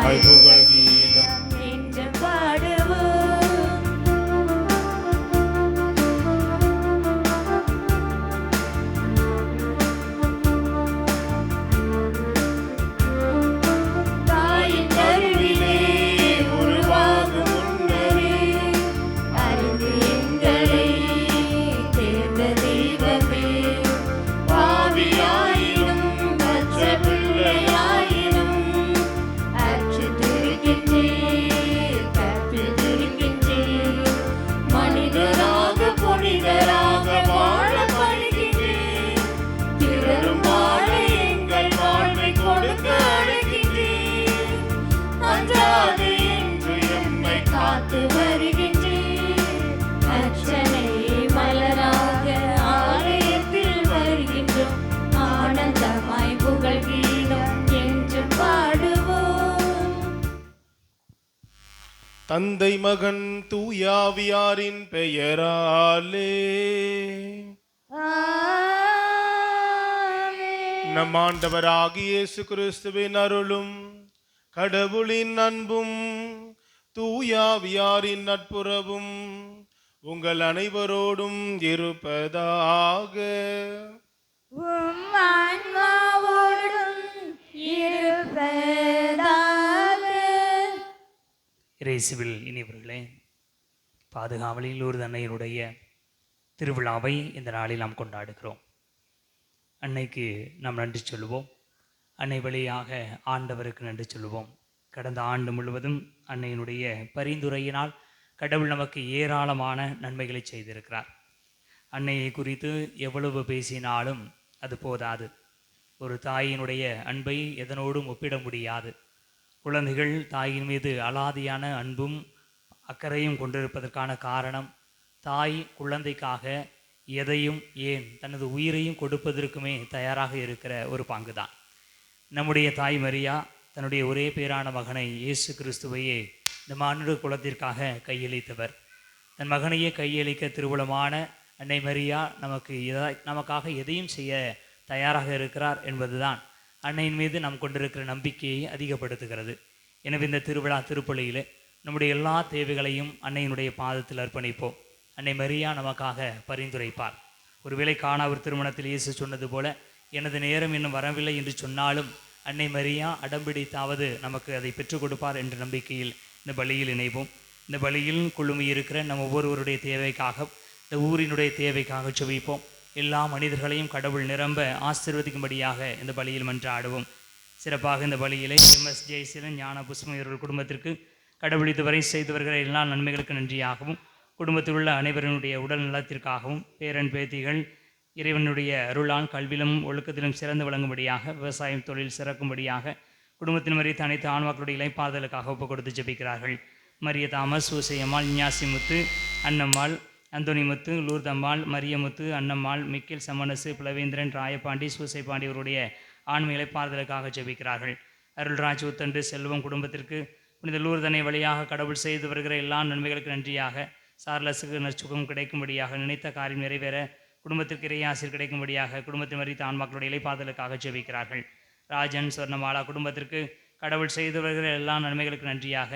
தமாய் புகழ் கீதம் என்று பாடுவோம். தாயின் கருவிலே உருவாகும் முன்னரே அறிந்து எங்களை தேர்ந்த தெய்வமே, பாவியாயினும் பச்ச பிள்ளையாயினும் அற்றுத்திருக்கின்றீர், கற்றுத்திருக்கின்றீர். மனிதராக புனிதராக வாழ படுகின்றீர், பிறரும் வாழ எங்கள் வாழ்வை கொடுக்க அழைக்கின்றீர். அஞ்சாது என்று எம்மை காத்து வருகின்றீர். அர்ச்சனை மலராக ஆலயத்தில் வருகின்றோம், ஆனந்தமாய் புகழ் கீதம் என்று பாடுவோம். தந்தை மகன் தூயாவியாரின் பெயராலே ஆமென். நம் ஆண்டவராகிய இயேசு கிறிஸ்துவின் அருளும் கடவுளின் அன்பும் தூயாவியாரின் நட்புறவும் உங்கள் அனைவரோடும் இருப்பதாக. உம் ஆன்மாவோடும் இருப்பதாக. இயேசுவில் இனியவர்களே, பாதுகாவலில் ஒரு அன்னையினுடைய திருவிழாவை இந்த நாளில் நாம் கொண்டாடுகிறோம். அன்னைக்கு நாம் நன்றி சொல்லுவோம். அன்னை வழியாக ஆண்டவருக்கு நன்றி சொல்லுவோம். கடந்த ஆண்டு முழுவதும் அன்னையினுடைய பரிந்துரையினால் கடவுள் நமக்கு ஏராளமான நன்மைகளை செய்திருக்கிறார். அன்னையை குறித்து எவ்வளவு பேசினாலும் அது போதாது. ஒரு தாயினுடைய அன்பை எதனோடும் ஒப்பிட முடியாது. குழந்தைகள் தாயின் மீது அலாதியான அன்பும் அக்கறையும் கொண்டிருப்பதற்கான காரணம், தாய் குழந்தைக்காக எதையும், ஏன் தனது உயிரையும் கொடுப்பதற்குமே தயாராக இருக்கிற ஒரு பங்கு தான். நம்முடைய தாய் மரியா தன்னுடைய ஒரே பேரான மகனை இயேசு கிறிஸ்துவையே இந்த மானுட குலத்திற்காக கையளித்தவர். தன் மகனையே கையளிக்க திருவுளமான அன்னை மரியா நமக்காக எதையும் செய்ய தயாராக இருக்கிறார் என்பதுதான் அன்னையின் மீது நாம் கொண்டிருக்கிற நம்பிக்கையை அதிகப்படுத்துகிறது. எனவே இந்த திருவிழா திருப்பலியிலே நம்முடைய எல்லா தேவைகளையும் அன்னையினுடைய பாதத்தில் அர்ப்பணிப்போம். அன்னை மரியா நமக்காக பரிந்துரைப்பார். ஒருவேளை காணாவர் திருமணத்தில் இயேசு சொன்னது போல, எனது நேரம் இன்னும் வரவில்லை என்று சொன்னாலும் அன்னை மரியா அடம்பிடித்தாவது நமக்கு அதை பெற்றுக் கொடுப்பார் என்ற நம்பிக்கையில் இந்த பலியில் இணைவோம். இந்த பலியில் குழுமி இருக்கிற நம்ம ஒவ்வொருவருடைய தேவைக்காக, இந்த ஊரினுடைய தேவைக்காக செபிப்போம். எல்லா மனிதர்களையும் கடவுள் நிரம்ப ஆசீர்வதிக்கும்படியாக இந்த பலியில் மன்றாடுவோம். சிறப்பாக இந்த பலியிலே MS ஜெயசீலன், ஞான புஷ்பம் இவர்கள் குடும்பத்திற்கு கடவுள் இதுவரை செய்து வருகிற எல்லா நன்மைகளுக்கு நன்றியாகவும், குடும்பத்தில் உள்ள அனைவருடைய உடல் நலத்திற்காகவும், பேரன் பேத்திகள் இறைவனுடைய அருளால் கல்வியிலும் ஒழுக்கத்திலும் சிறந்து விளங்கும்படியாக, விவசாயம் தொழில் சிறக்கும்படியாக, குடும்பத்தின் மறித்த அனைத்து ஆன்மாக்களுடைய இலைப்பாதலுக்காக ஒப்புக் கொடுத்து ஜெபிக்கிறார்கள். மரிய தாமஸ், சூசையம்மாள், ஞாசிமுத்து, அன்னம்மாள், அந்தோனிமுத்து, லூர்தம்மாள், மரியமுத்து, அன்னம்மாள், மிக்கேல் சமனசு, பிளவேந்திரன், ராயப்பாண்டி, சூசைப்பாண்டி இவருடைய ஆன்ம இலைப்பாறுதலுக்காக ஜெபிக்கிறார்கள். அருள்ராஜ், உத்தண்டு, செல்வம் குடும்பத்திற்கு புனித லூர்தனை வழியாக கடவுள் செய்து வருகிற எல்லா நன்மைகளுக்கு நன்றியாக, சார்லஸுக்கு நற்சுகம் கிடைக்கும்படியாக, நினைத்த காரியம் நிறைவேற குடும்பத்திற்கு இறையாசிர் கிடைக்கும்படியாக, குடும்பத்தில் மறித்த ஆன்மாக்களுடைய இலைப்பாதலுக்காக ஜெபிக்கிறார்கள். ராஜன், சொர்ணமாலா குடும்பத்திற்கு கடவுள் செய்து வருகிற எல்லா நன்மைகளுக்கு நன்றியாக,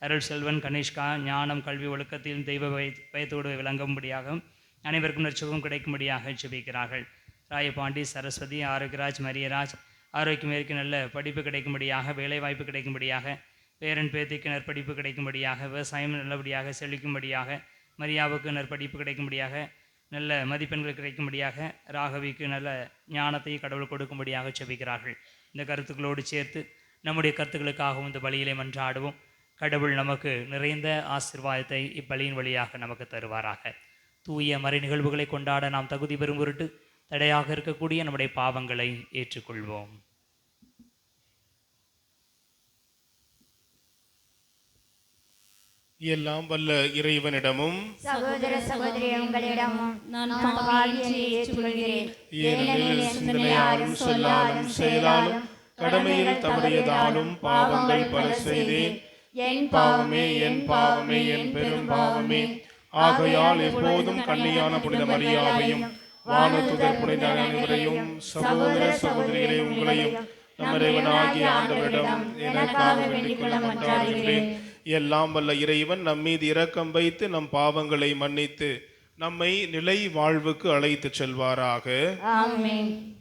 அருள் செல்வன், கனிஷ்கா ஞானம் கல்வி ஒழுக்கத்தில் தெய்வ பயத்தோடு விளங்கும்படியாக, அனைவருக்கும் நற்சுகம் கிடைக்கும்படியாக ஜெபிக்கிறார்கள். ராயபாண்டி, சரஸ்வதி, ஆரோக்கியராஜ், மரியராஜ் ஆரோக்கியமேற்கு நல்ல படிப்பு கிடைக்கும்படியாக, வேலைவாய்ப்பு கிடைக்கும்படியாக, பேரன் பேத்திக்கு நற்படிப்பு கிடைக்கும்படியாக, விவசாயம் நல்லபடியாக செழிக்கும்படியாக, மரியாவுக்கு நற்படிப்பு கிடைக்கும்படியாக, நல்ல மதிப்பெண்கள் கிடைக்கும்படியாக, ராகவிக்கு நல்ல ஞானத்தை கடவுள் கொடுக்கும்படியாக ஜெபிக்கிறார்கள். இந்த கருத்துக்களோடு சேர்த்து நம்முடைய கருத்துக்களுக்காகவும் இந்த பலியிலே மன்றாடுவோம். கடவுள் நமக்கு நிறைந்த ஆசீர்வாதத்தை இப்பலியின் வழியாக நமக்கு தருவாராக. தூய மறை நிகழ்வுகளை கொண்டாட நாம் தகுதி பெறும் பொருட்டு தடையாக இருக்கக்கூடிய நம்முடைய பாவங்களை ஏற்றுக்கொள்வோம். எல்லாம் வல்ல இறைவனிடமும் சகோதர சகோதரி உங்களிடமும் நான் பாவியை ஏற்றுக்கொள்கிறேன். ஏனெனில் சிந்தனையாலும் சொல்லாலும் செயலாலும் கடமையில் தவறியதாலும் பாவங்கள் பல செய்தேன். என் பாவமே, என் பாவமே, என் பெரும் பாவமே. ஆகையால் எப்போதும் கன்னியான புனித மரியாவையும் வானதுதர் புனித அனைவரையும் சகோதர சகோதரிகளை உங்களையும் நம் இறைவனாகிய ஆண்டவரிடம் எனக்காக வேண்டிக் கொள்ள மன்றாடுகிறேன். எல்லாம் வல்ல இறைவன் நம் மீது இரக்கம் வைத்து நம் பாவங்களை மன்னித்து நம்மை நிலை வாழ்வுக்கு அழைத்து செல்வாராக. ஆமென்.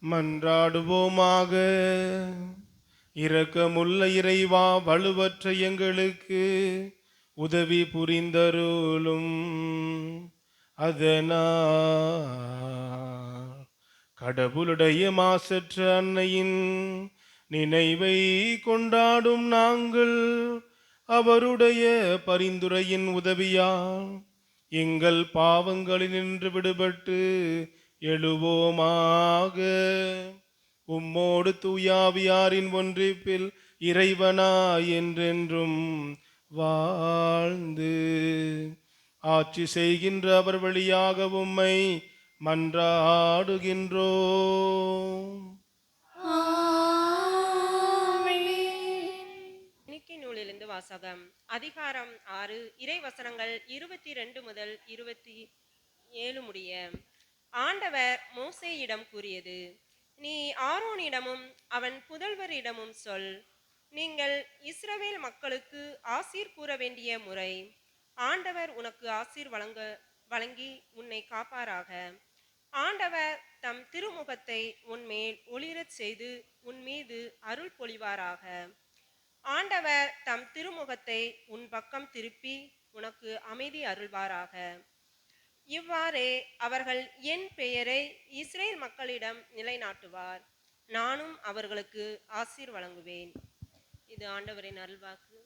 மன்றாடுவோமாக. இரக்கமுள்ள இறைவா, வலுவற்ற எங்களுக்கு உதவி புரிந்தருளும். அதனால் கடவுளுடைய மாசற்ற அன்னையின் நினைவை கொண்டாடும் நாங்கள் அவருடைய பரிந்துரையின் உதவியால் எங்கள் பாவங்களினின்று விடுபட்டு எழுவோமாக. உம்மோடு தூயாவியாரின் ஒன்றிப்பில் இறைவனா என்றென்றும் வாழ்ந்து ஆட்சி செய்கின்ற அவர் வழியாக உம்மை மன்றாடுகின்றோம். நூலிலிருந்து வாசகம். அதிகாரம் 6 இறைவசனங்கள் 22 முதல் 27 முடிய. ஆண்டவர் மோசேயிடம் கூறியது: நீ ஆரோனிடமும் அவன் புதல்வரிடமும் சொல், நீங்கள் இஸ்ரவேல் மக்களுக்கு ஆசீர் கூற வேண்டிய முறை: ஆண்டவர் உனக்கு ஆசீர் வழங்கி உன்னை காப்பாராக. ஆண்டவர் தம் திருமுகத்தை உன்மேல் ஒளிரச் செய்து உன் மீது அருள் பொழிவாராக. ஆண்டவர் தம் திருமுகத்தை உன் பக்கம் திருப்பி உனக்கு அமைதி அருள்வாராக. இவ்வாறே அவர்கள் என் பெயரை இஸ்ரேல் மக்களிடம் நிலைநாட்டுவார். நானும் அவர்களுக்கு ஆசீர் வழங்குவேன். இது ஆண்டவரின் அருள்வாக்கு.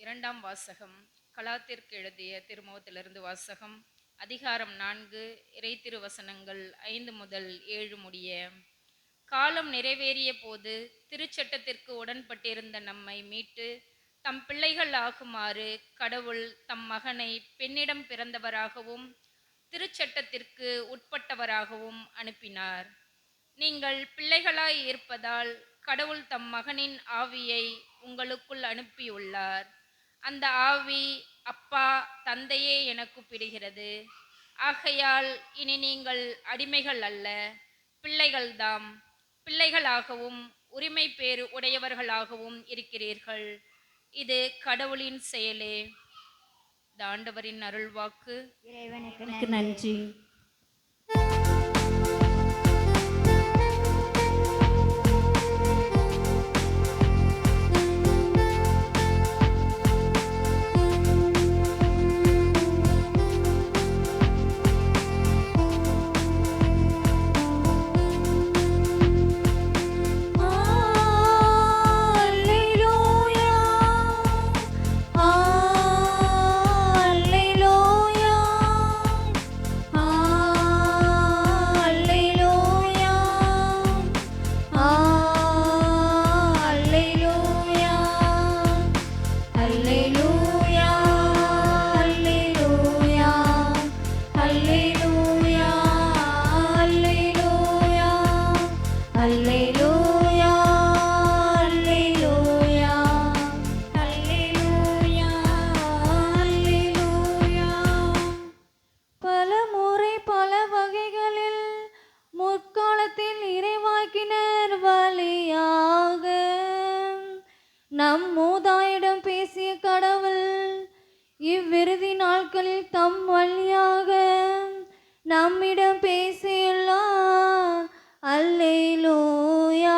இரண்டாம் வாசகம். கலாத்திற்கு எழுதிய திருமுகத்திலிருந்து வாசகம். அதிகாரம் 4, இறை திருவசனங்கள் 5 முதல் 7 முடிய. காலம் நிறைவேறிய போது திருச்சட்டத்திற்கு உடன்பட்டிருந்த நம்மை மீட்டு தம் பிள்ளைகள் ஆகுமாறு கடவுள் தம் மகனை பெண்ணிடம் பிறந்தவராகவும் திருச்சட்டத்திற்கு உட்பட்டவராகவும் அனுப்பினார். நீங்கள் பிள்ளைகளாய் இருப்பதால் கடவுள் தம் மகனின் ஆவியை உங்களுக்குள் அனுப்பியுள்ளார். அந்த ஆவி அப்பா, தந்தையே என கூப்பிடுகிறது. ஆகையால் இனி நீங்கள் அடிமைகள் அல்ல, பிள்ளைகள்தாம். பிள்ளைகளாகவும் உரிமை பேறு உடையவர்களாகவும் இருக்கிறீர்கள். இது கடவுளின் செயலே. இந்த ஆண்டவரின் அருள்வாக்கு. இறைவனுக்கு நன்றி. நம் மூதாயிடம் பேசிய கடவுள் இவ்விறுதி நாட்களில் தம் வழியாக நம்மிடம் பேசியுள்ளார். அல்லேலூயா.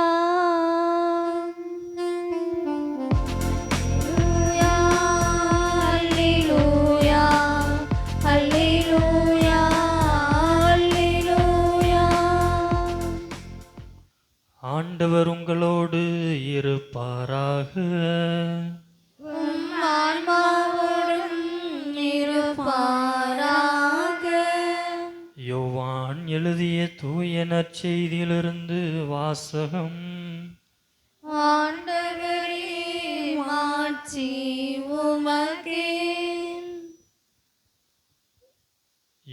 அல்லேலூயா, அல்லேலூயா, அல்லேலூயா. ஆண்டவர் உங்களோடு இருப்பாராக. உம் ஆன்மாவோடும் இருப்பாராக. யோவான் எழுதிய தூய நற்செய்தியிலிருந்து வாசகம். ஆண்டவரே, மாட்சி உமக்கே.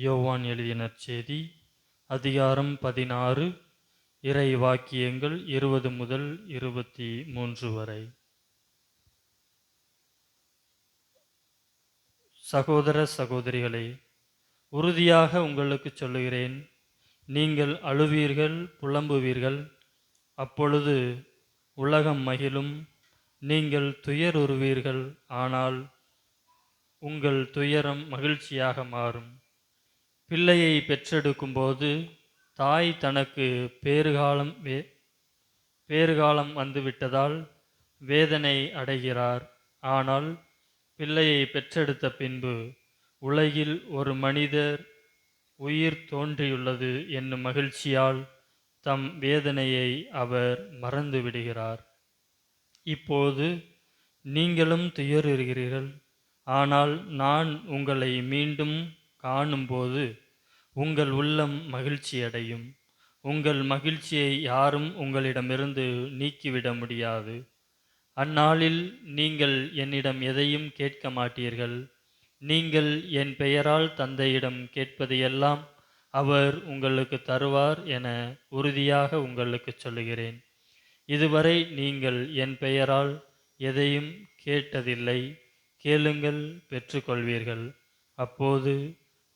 யோவான் எழுதிய நற்செய்தி அதிகாரம் 16, இறை வாக்கியங்கள் 20 முதல் 23 வரை. சகோதர சகோதரிகளே, உறுதியாக உங்களுக்கு சொல்லுகிறேன், நீங்கள் அழுவீர்கள், புலம்புவீர்கள். அப்பொழுது உலகம் மகிழும். நீங்கள் துயருறுவீர்கள், ஆனால் உங்கள் துயரம் மகிழ்ச்சியாக மாறும். பிள்ளையை பெற்றெடுக்கும்போது தாய் தனக்கு பேறுகாலம் வந்துவிட்டதால் வேதனை அடைகிறார். ஆனால் பிள்ளையை பெற்றெடுத்த பின்பு உலகில் ஒரு மனிதர் உயிர் தோன்றியுள்ளது என்னும் மகிழ்ச்சியால் தம் வேதனையை அவர் மறந்து விடுகிறார். இப்போது நீங்களும் துயருகிறீர்கள், ஆனால் நான் உங்களை மீண்டும் காணும்போது உங்கள் உள்ளம் மகிழ்ச்சியடையும். உங்கள் மகிழ்ச்சியை யாரும் உங்களிடமிருந்து நீக்கிவிட முடியாது. அந்நாளில் நீங்கள் என்னிடம் எதையும் கேட்க மாட்டீர்கள். நீங்கள் என் பெயரால் தந்தையிடம் கேட்பதையெல்லாம் அவர் உங்களுக்கு தருவார் என உறுதியாக உங்களுக்கு சொல்லுகிறேன். இதுவரை நீங்கள் என் பெயரால் எதையும் கேட்டதில்லை. கேளுங்கள், பெற்றுக்கொள்வீர்கள். அப்போது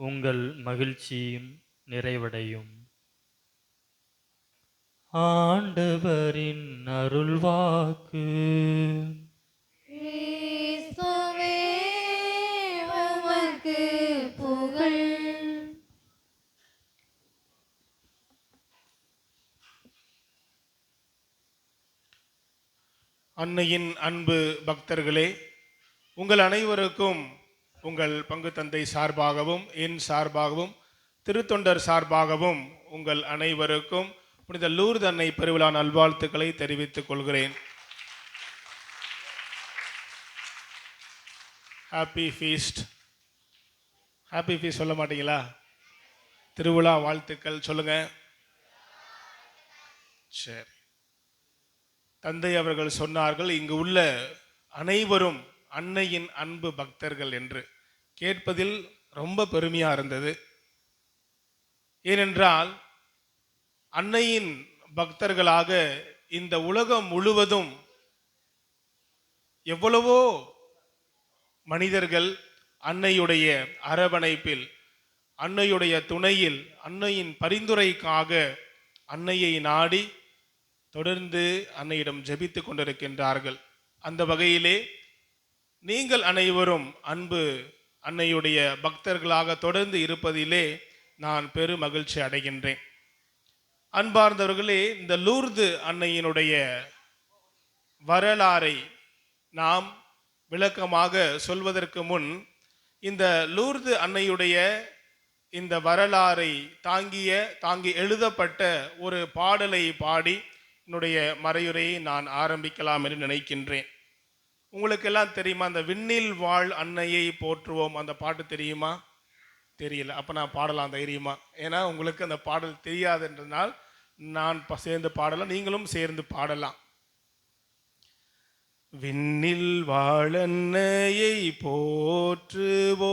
உங்கள் மகிழ்ச்சியும் நிறைவடையும். ஆண்டவரின் அருள்வாக்கு. கிறிஸ்துவே, உமக்கு புகழ். அன்னையின் அன்பு பக்தர்களே, உங்கள் அனைவருக்கும் உங்கள் பங்கு தந்தை சார்பாகவும் என் சார்பாகவும் திருத்தொண்டர் சார்பாகவும் உங்கள் அனைவருக்கும் புனித லூர்து அன்னை பெருவிழா நல்வாழ்த்துக்களை தெரிவித்துக் கொள்கிறேன். Happy feast. ஹாப்பி ஃபீஸ்ட் சொல்ல மாட்டீங்களா? திருவிழா வாழ்த்துக்கள் சொல்லுங்க. சரி. தந்தை அவர்கள் சொன்னார்கள், இங்கு உள்ள அனைவரும் அன்னையின் அன்பு பக்தர்கள் என்று. கேட்பதில் ரொம்ப பெருமையா இருந்தது. ஏனென்றால் அன்னையின் பக்தர்களாக இந்த உலகம் முழுவதும் எவ்வளவோ மனிதர்கள் அன்னையுடைய அரவணைப்பில், அன்னையுடைய துணையில், அன்னையின் பரிந்துரைக்காக அன்னையை நாடி தொடர்ந்து அன்னையிடம் ஜெபித்து கொண்டிருக்கின்றார்கள். அந்த வகையிலே நீங்கள் அனைவரும் அன்பு அன்னையுடைய பக்தர்களாக தொடர்ந்து இருப்பதிலே நான் பெரும் மகிழ்ச்சி அடைகின்றேன். அன்பார்ந்தவர்களே, இந்த லூர்து அன்னையினுடைய வரலாறை நாம் விளக்கமாக சொல்வதற்கு முன், இந்த லூர்து அன்னையுடைய இந்த வரலாறை தாங்கி எழுதப்பட்ட ஒரு பாடலை பாடி என்னுடைய மறையுரையை நான் ஆரம்பிக்கலாம் என்று நினைக்கின்றேன். உங்களுக்கெல்லாம் தெரியுமா அந்த விண்ணில் வாழ் அன்னையை போற்றுவோம் அந்த பாட்டு? தெரியுமா? தெரியல. அப்போ நான் பாடலாம் தைரியமா. ஏன்னா உங்களுக்கு அந்த பாடல் தெரியாதுன்றதுனால் நான் சேர்ந்து பாடலாம், நீங்களும் சேர்ந்து பாடலாம். விண்ணில் வாழன்னையை போற்றுவோம்,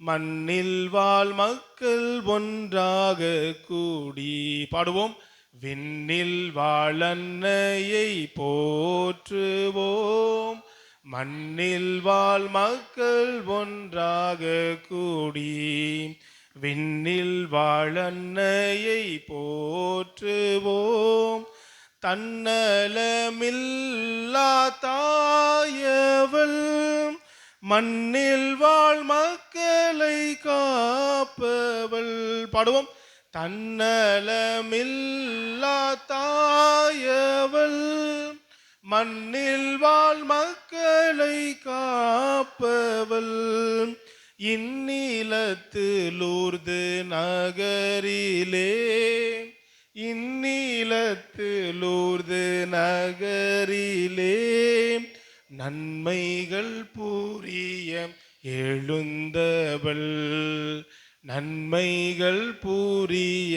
மண்ணில் வாழ் மக்கள் ஒன்றாக கூடி பாடுவோம். விண்ணில் வாழன்னையை போற்றுவோம், மண்ணில் வாழ் மக்கள் ஒன்றாக கூடி. விண்ணில் வாழன்னையை போற்றுவோம், தன்னலமில்லா தாயவள், மண்ணில் வாழ் மக்களை காப்பவள். பாடுவோம். தன்னலமில்லா தாயவள், மண்ணில் வாழ் மக்களை காப்பவள். இந்நிலத்து லூர்து நகரிலே, இந்நிலத்து லூர்து நகரிலே, நன்மைகள் புரிய எழுந்தவள், நன்மைகள் புரிய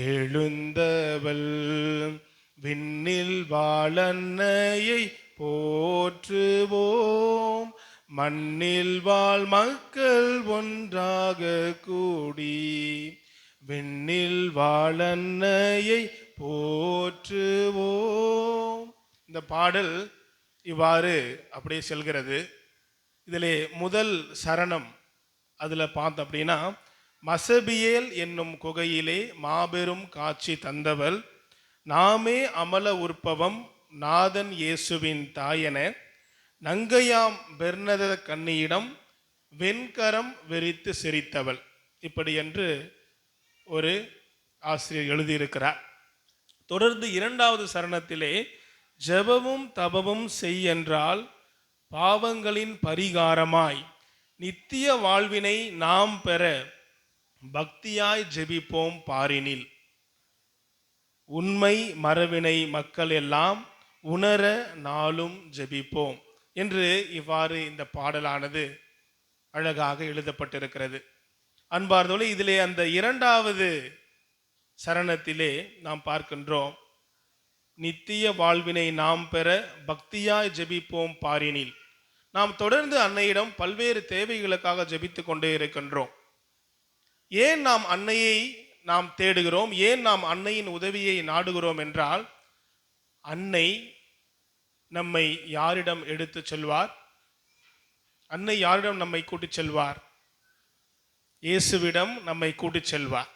எழுந்தவள். விண்ணில் வாழன்னையை போற்றுவோம், மண்ணில் வாழ் மக்கள் ஒன்றாக கூடி. விண்ணில் வாழன்னையை போற்றுவோம். இந்த பாடல் இவ்வாறு அப்படியே செல்கிறது. இதிலே முதல் சரணம் அதில் பார்த்தோம் அப்படின்னா, மசபியேல் என்னும் குகையிலே மாபெரும் காட்சி தந்தவள், நாமே அமல உற்பவம் நாதன் இயேசுவின் தாயென, நங்கையாம் பெர்னத கன்னியிடம் வெண்கரம் வெறித்து சிரித்தவள். இப்படி என்று ஒரு ஆசிரியர் எழுதியிருக்கிறார். தொடர்ந்து இரண்டாவது சரணத்திலே, ஜெபமும் தபமும் செய் என்றால் பாவங்களின் பரிகாரமாய் நித்திய வாழ்வினை நாம் பெற பக்தியாய் ஜெபிப்போம் பாரினில், உண்மை மரவினை மக்கள் எல்லாம் உணர நாளும் ஜெபிப்போம் என்று இவ்வாறு இந்த பாடலானது அழகாக எழுதப்பட்டிருக்கிறது. அன்பார்ந்தவர்களே, இதிலே அந்த இரண்டாவது சரணத்திலே நாம் பார்க்கின்றோம், நித்திய வாழ்வினை நாம் பெற பக்தியாய் ஜெபிப்போம் பாரினில். நாம் தொடர்ந்து அன்னையிடம் பல்வேறு தேவைகளுக்காக ஜெபித்து கொண்டே இருக்கின்றோம். ஏன் நாம் அன்னையை நாம் தேடுகிறோம், ஏன் நாம் அன்னையின் உதவியை நாடுகிறோம் என்றால், அன்னை நம்மை யாரிடம் எடுத்து செல்வார்? அன்னை யாரிடம் நம்மை கூட்டிச் செல்வார்? இயேசுவிடம் நம்மை கூட்டிச் செல்வார்.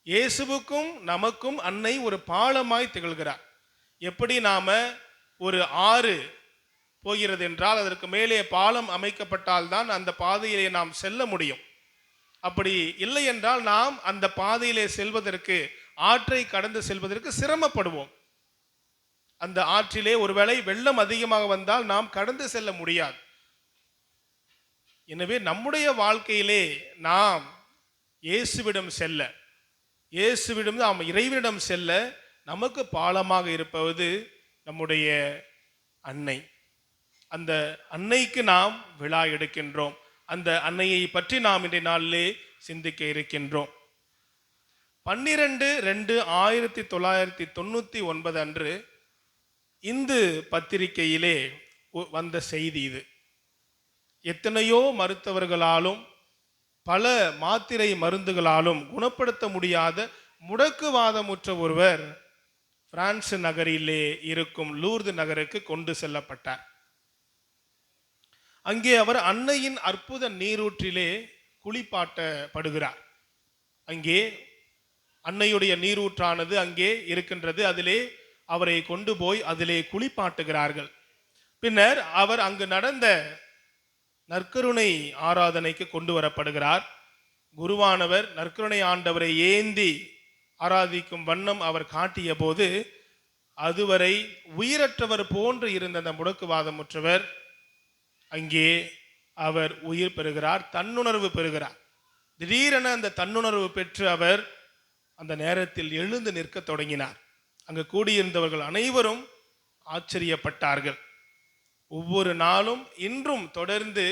இயேசுவுக்கும் நமக்கும் அன்னை ஒரு பாலமாய் திகழ்கிறார். எப்படி நாம ஒரு ஆறு போகிறது என்றால் அதற்கு மேலே பாலம் அமைக்கப்பட்டால் தான் அந்த பாதையிலே நாம் செல்ல முடியும். அப்படி இல்லை என்றால் நாம் அந்த பாதையிலே செல்வதற்கு, ஆற்றை கடந்து செல்வதற்கு சிரமப்படுவோம். அந்த ஆற்றிலே ஒருவேளை வெள்ளம் அதிகமாக வந்தால் நாம் கடந்து செல்ல முடியாது. எனவே நம்முடைய வாழ்க்கையிலே நாம் இயேசுவிடம் செல்ல, இயேசுவிடம் நாம் இறைவனிடம் செல்ல நமக்கு பாலமாக இருப்பது நம்முடைய அன்னை. அந்த அன்னைக்கு நாம் விழா எடுக்கின்றோம். அந்த அன்னையை பற்றி நாம் இன்றைய நாளிலே சிந்திக்க இருக்கின்றோம். 12/2/1999 அன்று இந்து பத்திரிகையிலே வந்த செய்தி இது. எத்தனையோ மருத்துவர்களாலும் பல மாத்திரை மருந்துகளாலும் குணப்படுத்த முடியாத முடக்குவாதமுற்ற ஒருவர் பிரான்ஸ் நகரிலே இருக்கும் லூர்து நகருக்கு கொண்டு செல்லப்பட்டார். அங்கே அவர் அன்னையின் அற்புத நீரூற்றிலே குளிப்பாட்டப்படுகிறார். அங்கே அன்னையுடைய நீரூற்றானது அங்கே இருக்கின்றது. அதிலே அவரை கொண்டு போய் அதிலே குளிப்பாட்டுகிறார்கள். பின்னர் அவர் அங்கு நடந்த நற்கருணை ஆராதனைக்கு கொண்டு வரப்படுகிறார். குருவானவர் நற்கருணை ஆண்டவரை ஏந்தி ஆராதிக்கும் வண்ணம் அவர் காட்டிய போது அதுவரை உயிரற்றவர் போன்று இருந்த அந்த முடக்குவாதமுற்றவர் அங்கே அவர் உயிர் பெறுகிறார், தன்னுணர்வு பெறுகிறார். திடீரென அந்த தன்னுணர்வு பெற்று அவர் அந்த நேரத்தில் எழுந்து நிற்க தொடங்கினார். அங்கு கூடியிருந்தவர்கள் அனைவரும் ஆச்சரியப்பட்டார்கள். ஒவ்வொரு நாளும் இன்றும் தொடர்ந்து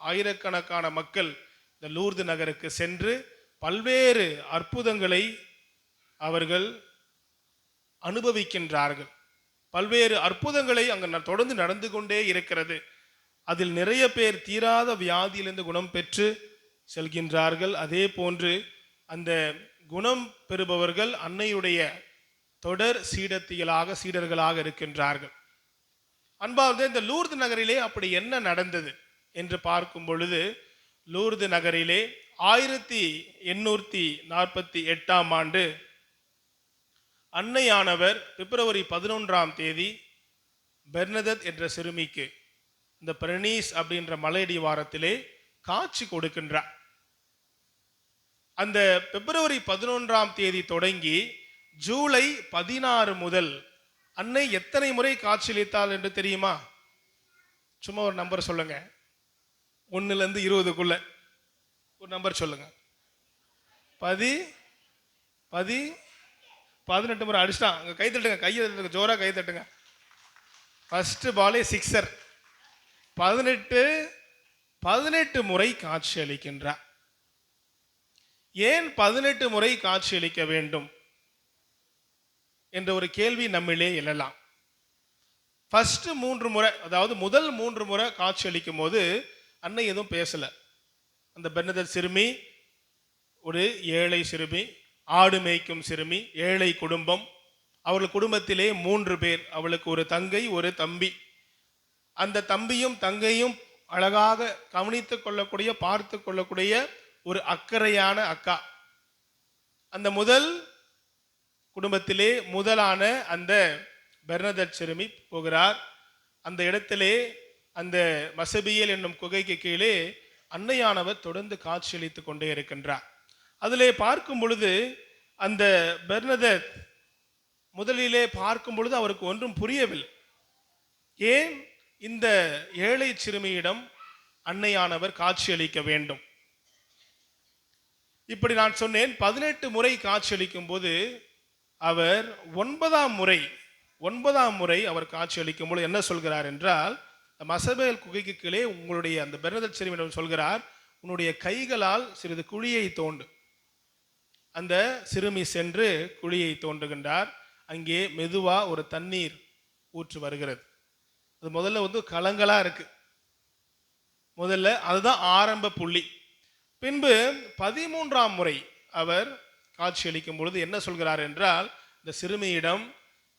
ஆயிரக்கணக்கான மக்கள் இந்த லூர்து நகருக்கு சென்று பல்வேறு அற்புதங்களை அவர்கள் அனுபவிக்கின்றார்கள். பல்வேறு அற்புதங்களை அங்கு தொடர்ந்து நடந்து கொண்டே இருக்கிறது. அதில் நிறைய பேர் தீராத வியாதியிலிருந்து குணம் பெற்று செல்கின்றார்கள். அதே போன்று அந்த குணம் பெறுபவர்கள் அன்னையுடைய தொடர் சீடர்களாக இருக்கின்றார்கள். அன்பாவது இந்த லூர்து நகரிலே அப்படி என்ன நடந்தது என்று பார்க்கும் பொழுது, லூர்து நகரிலே 1848ஆம் ஆண்டு அன்னையானவர் பிப்ரவரி 11 பெர்னதத் என்ற சிறுமிக்கு இந்த பெர்னீஸ் அப்படின்ற மலையடிவாரத்திலே காட்சி கொடுக்கின்றார். அந்த பிப்ரவரி 11 தொடங்கி ஜூலை 16 முதல் அன்னை எத்தனை முறை காட்சியளித்தாள் என்று தெரியுமா? சும்மா ஒரு நம்பர் சொல்லுங்க. 1லேருந்து 20க்குள்ள ஒரு நம்பர் சொல்லுங்க. 18 முறை அடிச்சிட்டான். அங்க கை தட்டுங்க, கையை தட்டுங்க, ஜோரா கை தட்டுங்க. ஃபர்ஸ்ட் பாலே 6. 18 முறை காட்சி அளிக்கின்றார். ஏன் 18 முறை காட்சி அளிக்க வேண்டும் என்ற ஒரு கேள்வி நம்மிலே எழலாம். ஃபர்ஸ்ட் 3 முறை, அதாவது முதல் 3 முறை காட்சி அளிக்கும் போது அன்னை எதுவும் பேசல. அந்த பெர்னதத் சிறுமி ஒரு ஏழை சிறுமி, ஆடு மேய்க்கும் சிறுமி, ஏழை குடும்பம். அவர்கள் குடும்பத்திலே 3 பேர். அவளுக்கு ஒரு தங்கை, ஒரு தம்பி. அந்த தம்பியும் தங்கையும் அழகாக கவனித்துக் கொள்ளக்கூடிய, பார்த்து கொள்ளக்கூடிய ஒரு அக்கறையான அக்கா. அந்த முதல் குடும்பத்திலே முதலான அந்த பெர்னதத் சிறுமி போகிறார். அந்த இடத்திலே அந்த மசபியல் என்னும் குகைக்கு கீழே அன்னையானவர் தொடர்ந்து காட்சியளித்துக் கொண்டே இருக்கின்றார். அதிலே பார்க்கும் பொழுது அந்த பெர்னதத் முதலிலே பார்க்கும் பொழுது அவருக்கு ஒன்றும் புரியவில்லை. ஏன் இந்த ஏழை சிறுமியிடம் அன்னையானவர் காட்சியளிக்க வேண்டும்? இப்படி நான் சொன்னேன். 18 முறை காட்சியளிக்கும் போது அவர் 9ஆம் முறை அவர் காட்சியளிக்கும் போது என்ன சொல்கிறார் என்றால், மசபேல் குகைக்கு கீழே உங்களுடைய அந்த பெர்னதத் சிறுமியிடம் சொல்கிறார், உன்னுடைய கைகளால் சிறிது குழியை தோண்டு. அந்த சிறுமி சென்று குழியை தோண்டுகின்றார். அங்கே மெதுவா ஒரு தண்ணீர் ஊற்று வருகிறது. அது முதல்ல கலங்களா இருக்கு. முதல்ல அதுதான் ஆரம்ப புள்ளி. பின்பு 13ஆம் முறை அவர் காட்சியளிக்கும் பொழுது என்ன சொல்கிறார் என்றால், இந்த சிறுமியிடம்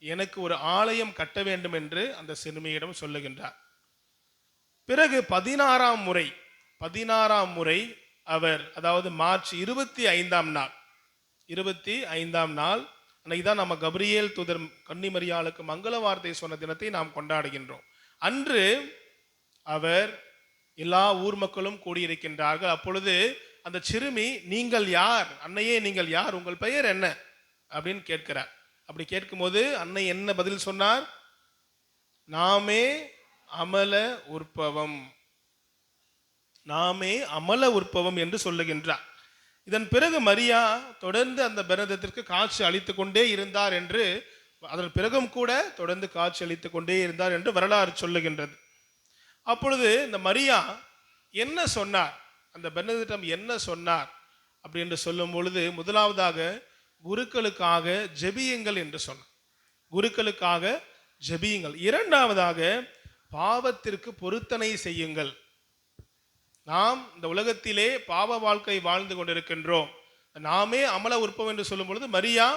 எனக்கு ஒரு ஆலயம் கட்ட வேண்டும் என்று அந்த சிறுமியிடம் சொல்லுகின்றார். பிறகு 16ஆம் முறை அவர், அதாவது மார்ச் 25ஆம் நாள் அன்னைக்கு தான் நம்ம கபிரியேல் தூதர் கன்னிமரியாளுக்கு மங்கள வார்த்தை சொன்ன தினத்தை நாம் கொண்டாடுகின்றோம். அன்று அவர் எல்லா ஊர் மக்களும் கூடியிருக்கின்றார்கள். அப்பொழுது அந்த சிறுமி, நீங்கள் யார் அன்னையே, நீங்கள் யார், உங்கள் பெயர் என்ன அப்படின்னு கேட்கிறார். அப்படி கேட்கும்போது அன்னை என்ன பதில் சொன்னார்? நாமே அமல உற்பவம் என்று சொல்லுகின்றார். இதன் பிறகு மரியா தொடர்ந்து அந்த பெர்னதத்திற்கு காட்சி அளித்துக் கொண்டே இருந்தார் என்று, அதன் பிறகும் கூட தொடர்ந்து காட்சி அளித்துக் கொண்டே இருந்தார் என்று வரலாறு சொல்லுகின்றது. அப்பொழுது இந்த மரியா என்ன சொன்னார், அந்த பெர்னதேத்திடம் என்ன சொன்னார் அப்படி என்று சொல்லும் பொழுது, முதலாவதாக குருக்களுக்காக ஜெபியுங்கள் என்று சொன்னார். குருக்களுக்காக ஜெபியுங்கள். இரண்டாவதாக பாவத்திற்கு பொருத்தனை செய்யுங்கள். நாம் இந்த உலகத்திலே பாவ வாழ்க்கை வாழ்ந்து கொண்டிருக்கின்றோம். நாமே அமல உற்பவம் என்று சொல்லும் பொழுது, மரியா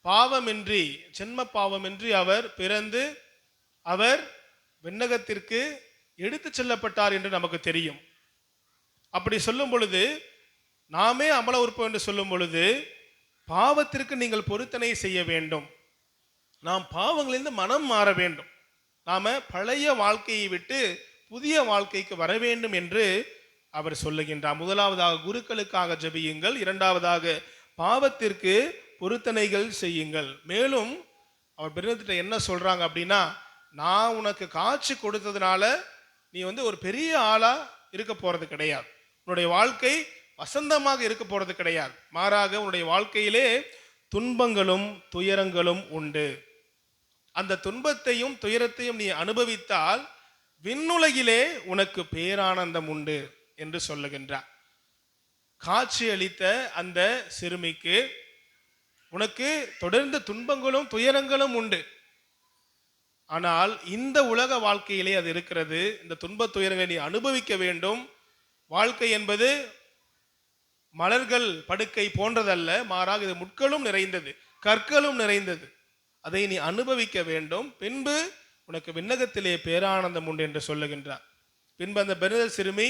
பாவமின்றி, ஜென்ம பாவமின்றி அவர் பிறந்து அவர் விண்ணகத்திற்கு எடுத்து செல்லப்பட்டார் என்று நமக்கு தெரியும். அப்படி சொல்லும் பொழுது, நாமே அமல உற்பவம் என்று சொல்லும் பொழுது, பாவத்திற்கு நீங்கள் பொருத்தனை செய்ய வேண்டும். நாம் பாவங்களிலிருந்து மனம் மாற வேண்டும். நாம பழைய வாழ்க்கையை விட்டு புதிய வாழ்க்கைக்கு வர வேண்டும் என்று அவர் சொல்லுகின்றார். முதலாவதாக குருக்களுக்காக ஜெபியுங்கள், இரண்டாவதாக பாவத்திற்கு பொருத்தனைகள் செய்யுங்கள். மேலும் அவர் பெருநத்திட்ட என்ன சொல்றாங்க அப்படின்னா, நான் உனக்கு காட்சி கொடுத்ததுனால நீ ஒரு பெரிய ஆளா இருக்க போறது கிடையாது. உன்னுடைய வாழ்க்கை வசந்தமாக இருக்க போறது கிடையாது. மாறாக உன்னுடைய வாழ்க்கையிலே துன்பங்களும் துயரங்களும் உண்டு. அந்த துன்பத்தையும் துயரத்தையும் நீ அனுபவித்தால் விண்ணுலகிலே உனக்கு பேரானந்தம் உண்டு என்று சொல்லுகின்றார். காட்சி அளித்த அந்த சிறுமிக்கு உனக்கு தொடர்ந்து துன்பங்களும் துயரங்களும் உண்டு. ஆனால் இந்த உலக வாழ்க்கையிலே அது இருக்கிறது. இந்த துன்ப துயரங்களை நீ அனுபவிக்க வேண்டும். வாழ்க்கை என்பது மலர்கள் படுக்கை போன்றதல்ல, மாறாக இது முட்களும் நிறைந்தது, கற்களும் நிறைந்தது. அதை நீ அனுபவிக்க வேண்டும். பின்பு உனக்கு விண்ணகத்திலே பேரானந்தம் உண்டு என்று சொல்லுகின்றார். பின்பு அந்த பெர்னதேத் சிறுமி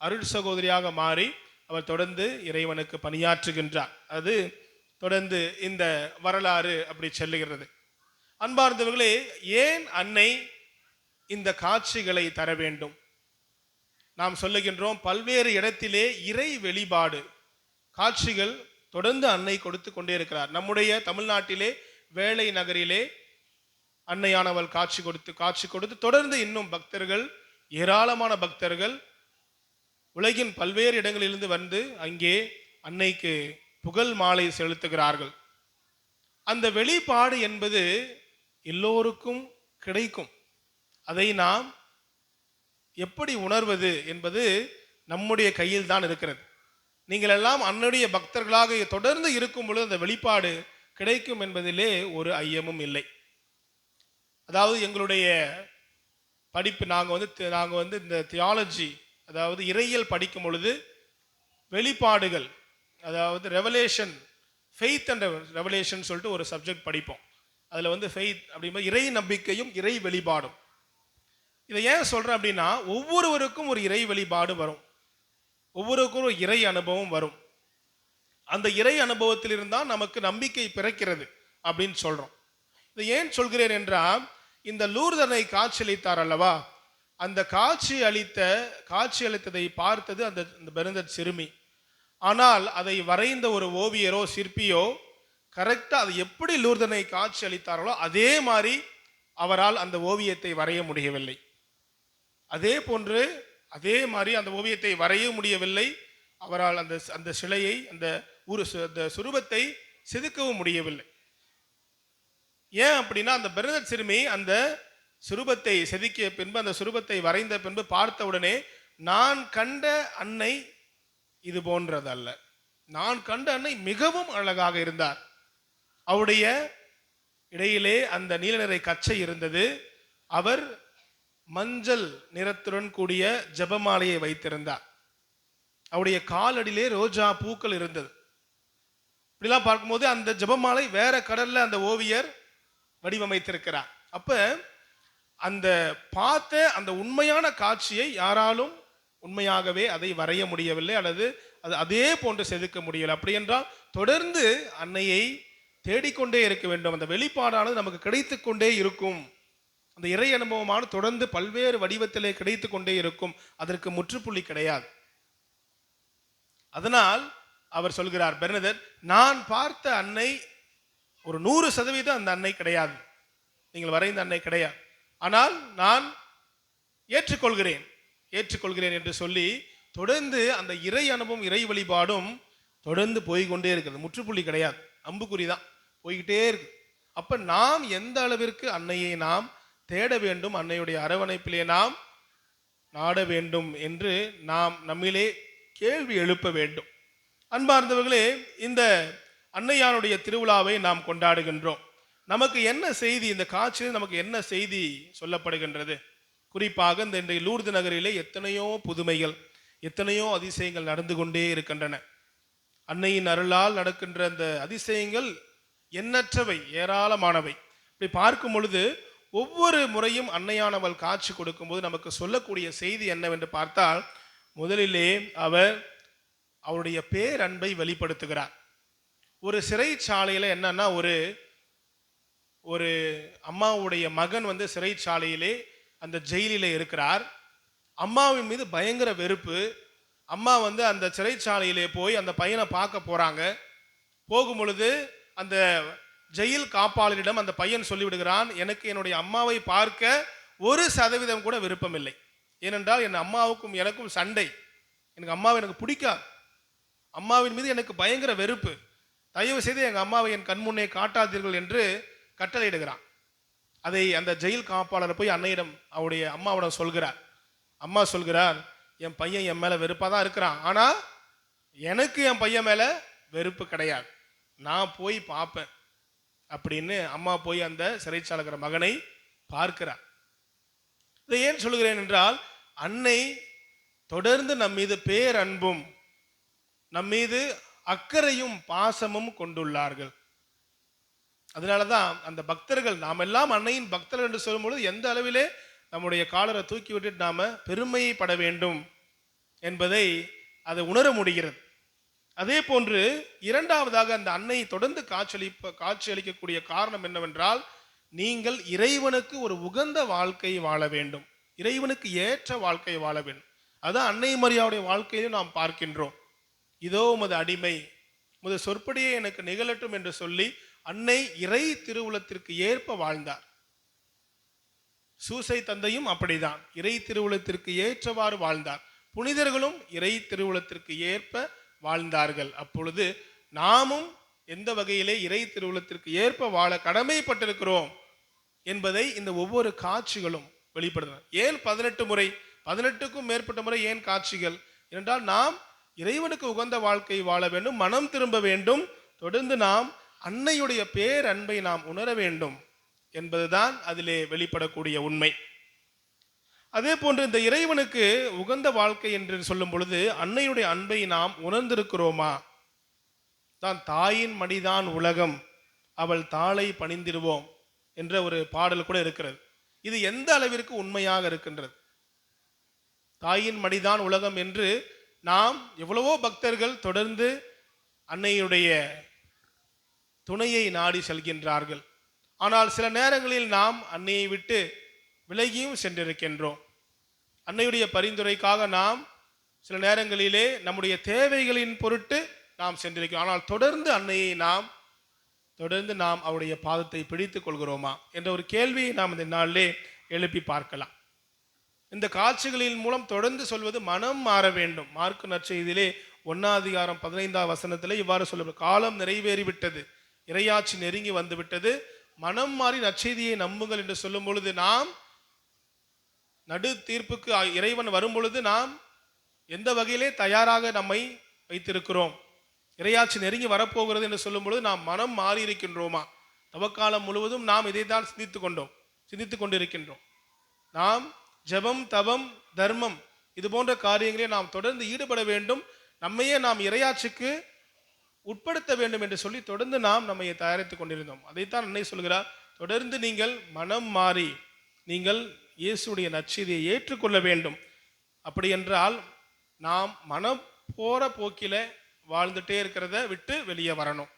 அருள் சகோதரியாக மாறி அவர் தொடர்ந்து இறைவனுக்கு பணியாற்றுகின்றார். அது தொடர்ந்து இந்த வரலாறு அப்படி செல்லுகிறது. அன்பார்ந்தவர்களே, ஏன் அன்னை இந்த காட்சிகளை தர வேண்டும்? நாம் சொல்லுகின்றோம், பல்வேறு இடத்திலே இறை வெளிப்பாடு காட்சிகள் தொடர்ந்து அன்னை கொடுத்து கொண்டே இருக்கிறார். நம்முடைய தமிழ்நாட்டிலே வேளை நகரிலே அன்னையானவள் காட்சி கொடுத்து தொடர்ந்து இன்னும் பக்தர்கள், ஏராளமான பக்தர்கள் உலகின் பல்வேறு இடங்களிலிருந்து வந்து அங்கே அன்னைக்கு புகழ் மாலை செலுத்துகிறார்கள். அந்த வெளிப்பாடு என்பது எல்லோருக்கும் கிடைக்கும். அதை நாம் எப்படி உணர்வது என்பது நம்முடைய கையில் தான் இருக்கிறது. நீங்கள் எல்லாம் அன்னுடைய பக்தர்களாக தொடர்ந்து இருக்கும் பொழுது அந்த வெளிப்பாடு கிடைக்கும் என்பதிலே ஒரு ஐயமும் இல்லை. அதாவது எங்களுடைய படிப்பு நாங்கள் இந்த தியாலஜி, அதாவது இறையியல் படிக்கும் பொழுது வெளிப்பாடுகள், அதாவது ரெவலேஷன், ஃபெய்த் அண்ட் ரெவலேஷன் சொல்லிட்டு ஒரு சப்ஜெக்ட் படிப்போம். அதில் ஃபெய்த் அப்படிங்கும்போது இறை நம்பிக்கையும் இறை வெளிப்பாடும். இதை ஏன் சொல்கிறேன் அப்படின்னா, ஒவ்வொருவருக்கும் ஒரு இறை வெளிப்பாடு வரும், ஒவ்வொருவருக்கும் ஒரு இறை அனுபவம் வரும். அந்த இறை அனுபவத்தில் இருந்தால் நமக்கு நம்பிக்கை பிறக்கிறது அப்படின்னு சொல்கிறோம். இதை ஏன் சொல்கிறேன் என்றால், இந்த லூர்து அன்னை காட்சியளித்தார் அல்லவா, அந்த காட்சியளித்ததை பார்த்தது அந்த பெர்னதேத் சிறுமி. ஆனால் அதை வரைந்த ஒரு ஓவியரோ சிற்பியோ கரெக்டாக அதை எப்படி லூர்து அன்னை காட்சி அளித்தார்களோ அதே மாதிரி அவரால் அந்த ஓவியத்தை வரைய முடியவில்லை. அதே போன்று அதே மாதிரி அந்த ஓவியத்தை வரைய முடியவில்லை. அவரால் அந்த சிலையை, அந்த சுரூபத்தை செதுக்கவும் முடியவில்லை. ஏன் அப்படின்னா, அந்த பெர்னதேத் சிறுமி அந்த சுரூபத்தை செதுக்கிய பின்பு, அந்த சுரூபத்தை வரைந்த பின்பு பார்த்த உடனே, நான் கண்ட அன்னை இது போன்றதல்ல, நான் கண்ட அன்னை மிகவும் அழகாக இருந்தார். அவருடைய இடையிலே அந்த நீல நிற கச்சை இருந்தது. அவர் மஞ்சள் நிறத்துடன் கூடிய ஜெபமாலையை வைத்திருந்தார். அவருடைய காலடியிலே ரோஜா பூக்கள் இருந்தது. இப்படிலாம் பார்க்கும்போது அந்த ஜெபமாலை வேற கடல்ல அந்த ஓவியர் வடிவமைத்திருக்கிறார். அப்ப அந்த பார்த்த அந்த உண்மையான காட்சியை யாராலும் உண்மையாகவே அதை வரைய முடியவில்லை, அல்லது அது அதே போன்று செதுக்க முடியவில்லை. அப்படி என்றால் தொடர்ந்து அன்னையை தேடிக்கொண்டே இருக்க வேண்டும். அந்த வெளிப்பாடானது நமக்கு கிடைத்து கொண்டே இருக்கும். அந்த இறை அனுபவமான தொடர்ந்து பல்வேறு வடிவத்திலே கிடைத்து கொண்டே இருக்கும். அதற்கு முற்றுப்புள்ளி கிடையாது. அதனால் அவர் சொல்கிறார், பெர்னதேத், நான் பார்த்த அன்னை ஒரு 100% அந்த அன்னை கிடையாது, நீங்கள் வரைந்த அன்னை கிடையாது. ஆனால் நான் ஏற்றுக்கொள்கிறேன் என்று சொல்லி தொடர்ந்து அந்த இறை அனுபவம், இறை வழிபாடும் தொடர்ந்து போய்கொண்டே இருக்கிறது. முற்றுப்புள்ளி கிடையாது, அம்புக்குறி தான், போய்கிட்டே இருக்கு. அப்ப நாம் எந்த அளவிற்கு அன்னையை நாம் தேட வேண்டும், அன்னையுடைய அரவணைப்பிலே நாம் நாட வேண்டும் என்று நாம் நம்மிலே கேள்வி எழுப்ப வேண்டும். அன்பார்ந்தவர்களே, இந்த அன்னையாருடைய திருவிழாவை நாம் கொண்டாடுகின்றோம். நமக்கு என்ன செய்தி, இந்த காட்சியில் நமக்கு என்ன செய்தி சொல்லப்படுகின்றது? குறிப்பாக இந்த இன்றைய லூர்து நகரிலே எத்தனையோ புதுமைகள், எத்தனையோ அதிசயங்கள் நடந்து கொண்டே இருக்கின்றன. அன்னையின் அருளால் நடக்கின்ற அந்த அதிசயங்கள் எண்ணற்றவை, ஏராளமானவை. இப்படி பார்க்கும் பொழுது ஒவ்வொரு முறையும் அன்னையானவள் காட்சி கொடுக்கும்போது நமக்கு சொல்லக்கூடிய செய்தி என்னவென்று பார்த்தால், முதலிலே அவர் அவருடைய பேரன்பை வெளிப்படுத்துகிறார். ஒரு சிறைச்சாலையில் என்னன்னா, ஒரு அம்மாவுடைய மகன் சிறைச்சாலையிலே அந்த ஜெயிலிலே இருக்கிறார். அம்மாவின் மீது பயங்கர வெறுப்பு. அம்மா அந்த சிறைச்சாலையிலே போய் அந்த பையனை பார்க்க போறாங்க. போகும் பொழுது அந்த ஜெயில் காப்பாளரிடம் அந்த பையன் சொல்லிவிடுகிறான், எனக்கு என்னுடைய அம்மாவை பார்க்க 1% கூட விருப்பம் இல்லை. ஏனென்றால் என் அம்மாவுக்கும் எனக்கும் சண்டை, எனக்கு அம்மாவை எனக்கு பிடிக்காது, அம்மாவின் மீது எனக்கு பயங்கர வெறுப்பு, தயவு செய்து எங்கள் அம்மாவை என் கண்முன்னே காட்டாதீர்கள் என்று கட்டளையிடுகிறான். அதை அந்த ஜெயில் காப்பாளர் போய் அன்னையிடம் அவருடைய அம்மாவிடம் சொல்கிறார். அம்மா சொல்கிறார், என் பையன் என் மேலே வெறுப்பாக தான் இருக்கிறான், ஆனால் எனக்கு என் பையன் மேலே வெறுப்பு கிடையாது, நான் போய் பார்ப்பேன் அப்படின்னு அம்மா போய் அந்த சிறைச்சாலைக்கிற மகனை பார்க்கிறார். இதை ஏன் சொல்கிறேன் என்றால், அன்னை தொடர்ந்து நம் மீது பேரன்பும் நம் மீது அக்கறையும் பாசமும் கொண்டுள்ளார்கள். அதனாலதான் அந்த பக்தர்கள், நாம் எல்லாம் அன்னையின் பக்தர்கள் என்று சொல்லும்பொழுது எந்த அளவிலே நம்முடைய காலரை தூக்கி விட்டுட்டு நாம பெருமைப்பட வேண்டும் என்பதை அதை உணர முடிகிறது. அதே போன்று இரண்டாவதாக அந்த அன்னை தொடர்ந்து காட்சி அளிக்கக்கூடிய காரணம் என்னவென்றால், நீங்கள் இறைவனுக்கு ஒரு உகந்த வாழ்க்கை வாழ வேண்டும், இறைவனுக்கு ஏற்ற வாழ்க்கை வாழ வேண்டும். அதான் அன்னை மரியாவுடைய வாழ்க்கையிலும் நாம் பார்க்கின்றோம். இதோ உமது அடிமை, உமது சொற்படியே எனக்கு நிகழட்டும் என்று சொல்லி அன்னை இறை திருவுளத்திற்கு ஏற்ப வாழ்ந்தார். சூசை தந்தையும் அப்படிதான் இறை திருவுளத்திற்கு ஏற்றவாறு வாழ்ந்தார். புனிதர்களும் இறை திருவுளத்திற்கு ஏற்ப வாழ்ந்தார்கள். அப்பொழுது நாமும் எந்த வகையிலே இறை திருவுளத்திற்கு ஏற்ப வாழ கடமைப்பட்டிருக்கிறோம் என்பதை இந்த ஒவ்வொரு காட்சிகளும் வெளிப்படுத்தின. ஏன் 18 முறை, 18க்கும் மேற்பட்ட முறை ஏன் காட்சிகள் என்றால், நாம் இறைவனுக்கு உகந்த வாழ்க்கை வாழ வேண்டும், மனம் திரும்ப வேண்டும், தொடர்ந்து நாம் அன்னையுடைய பேரன்பை நாம் உணர வேண்டும் என்பதுதான் அதிலே வெளிப்படக்கூடிய உண்மை. அதே போன்று இந்த இறைவனுக்கு உகந்த வாழ்க்கை என்று சொல்லும் பொழுது அன்னையுடைய அன்பை நாம் உணர்ந்திருக்கிறோமா? தான் தாயின் மடிதான் உலகம், அவள் தாளை பணிந்திடுவோம் என்ற ஒரு பாடல் கூட இருக்கிறது. இது எந்த அளவிற்கு உண்மையாக இருக்கின்றது? தாயின் மடிதான் உலகம் என்று நாம் எவ்வளவோ பக்தர்கள் தொடர்ந்து அன்னையுடைய துணையை நாடி செல்கின்றார்கள். ஆனால் சில நேரங்களில் நாம் அன்னையை விட்டு விலகியும் சென்றிருக்கின்றோம். அன்னையுடைய பரிந்துரைக்காக நாம் சில நேரங்களிலே நம்முடைய தேவைகளின் பொருட்டு நாம் சென்றிருக்கிறோம். ஆனால் தொடர்ந்து நாம் அவருடைய பாதத்தை பிடித்துக் கொள்கிறோமா என்ற ஒரு கேள்வியை நாம் இந்த நாளிலே எழுப்பி பார்க்கலாம். இந்த காட்சிகளின் மூலம் தொடர்ந்து சொல்வது மனம் மாற வேண்டும். மார்க்கு நற்செய்தியிலே 1:15 இவ்வாறு சொல்ல, காலம் நிறைவேறிவிட்டது, இறையாட்சி நெருங்கி வந்து விட்டது, மனம் மாறி நற்செய்தியை நம்புங்கள் என்று சொல்லும் பொழுது, நாம் நடு தீர்ப்புக்கு இறைவன் வரும் பொழுது நாம் எந்த வகையிலே தயாராக நம்மை வைத்திருக்கிறோம்? இறையாட்சி நெருங்கி வரப்போகிறது என்று சொல்லும் பொழுது நாம் மனம் மாறி இருக்கின்றோமா? தவக்காலம் முழுவதும் நாம் இதைத்தான் சிந்தித்துக் கொண்டிருக்கின்றோம். நாம் ஜெபம், தவம், தர்மம் இது போன்ற காரியங்களே நாம் தொடர்ந்து ஈடுபட வேண்டும், நம்மையே நாம் இறையாட்சிக்கு உட்படுத்த வேண்டும் என்று சொல்லி தொடர்ந்து நாம் நம்மை தயாரித்துக் கொண்டிருந்தோம். அதைத்தான் அன்னை சொல்கிறார், தொடர்ந்து நீங்கள் மனம் மாறி நீங்கள் இயேசுடைய நற்செய்தியை ஏற்றுக்கொள்ள வேண்டும். அப்படி என்றால் நாம் மனம் போற போக்கில வாழ்ந்துட்டே இருக்கிறத விட்டு வெளியே வரணும்.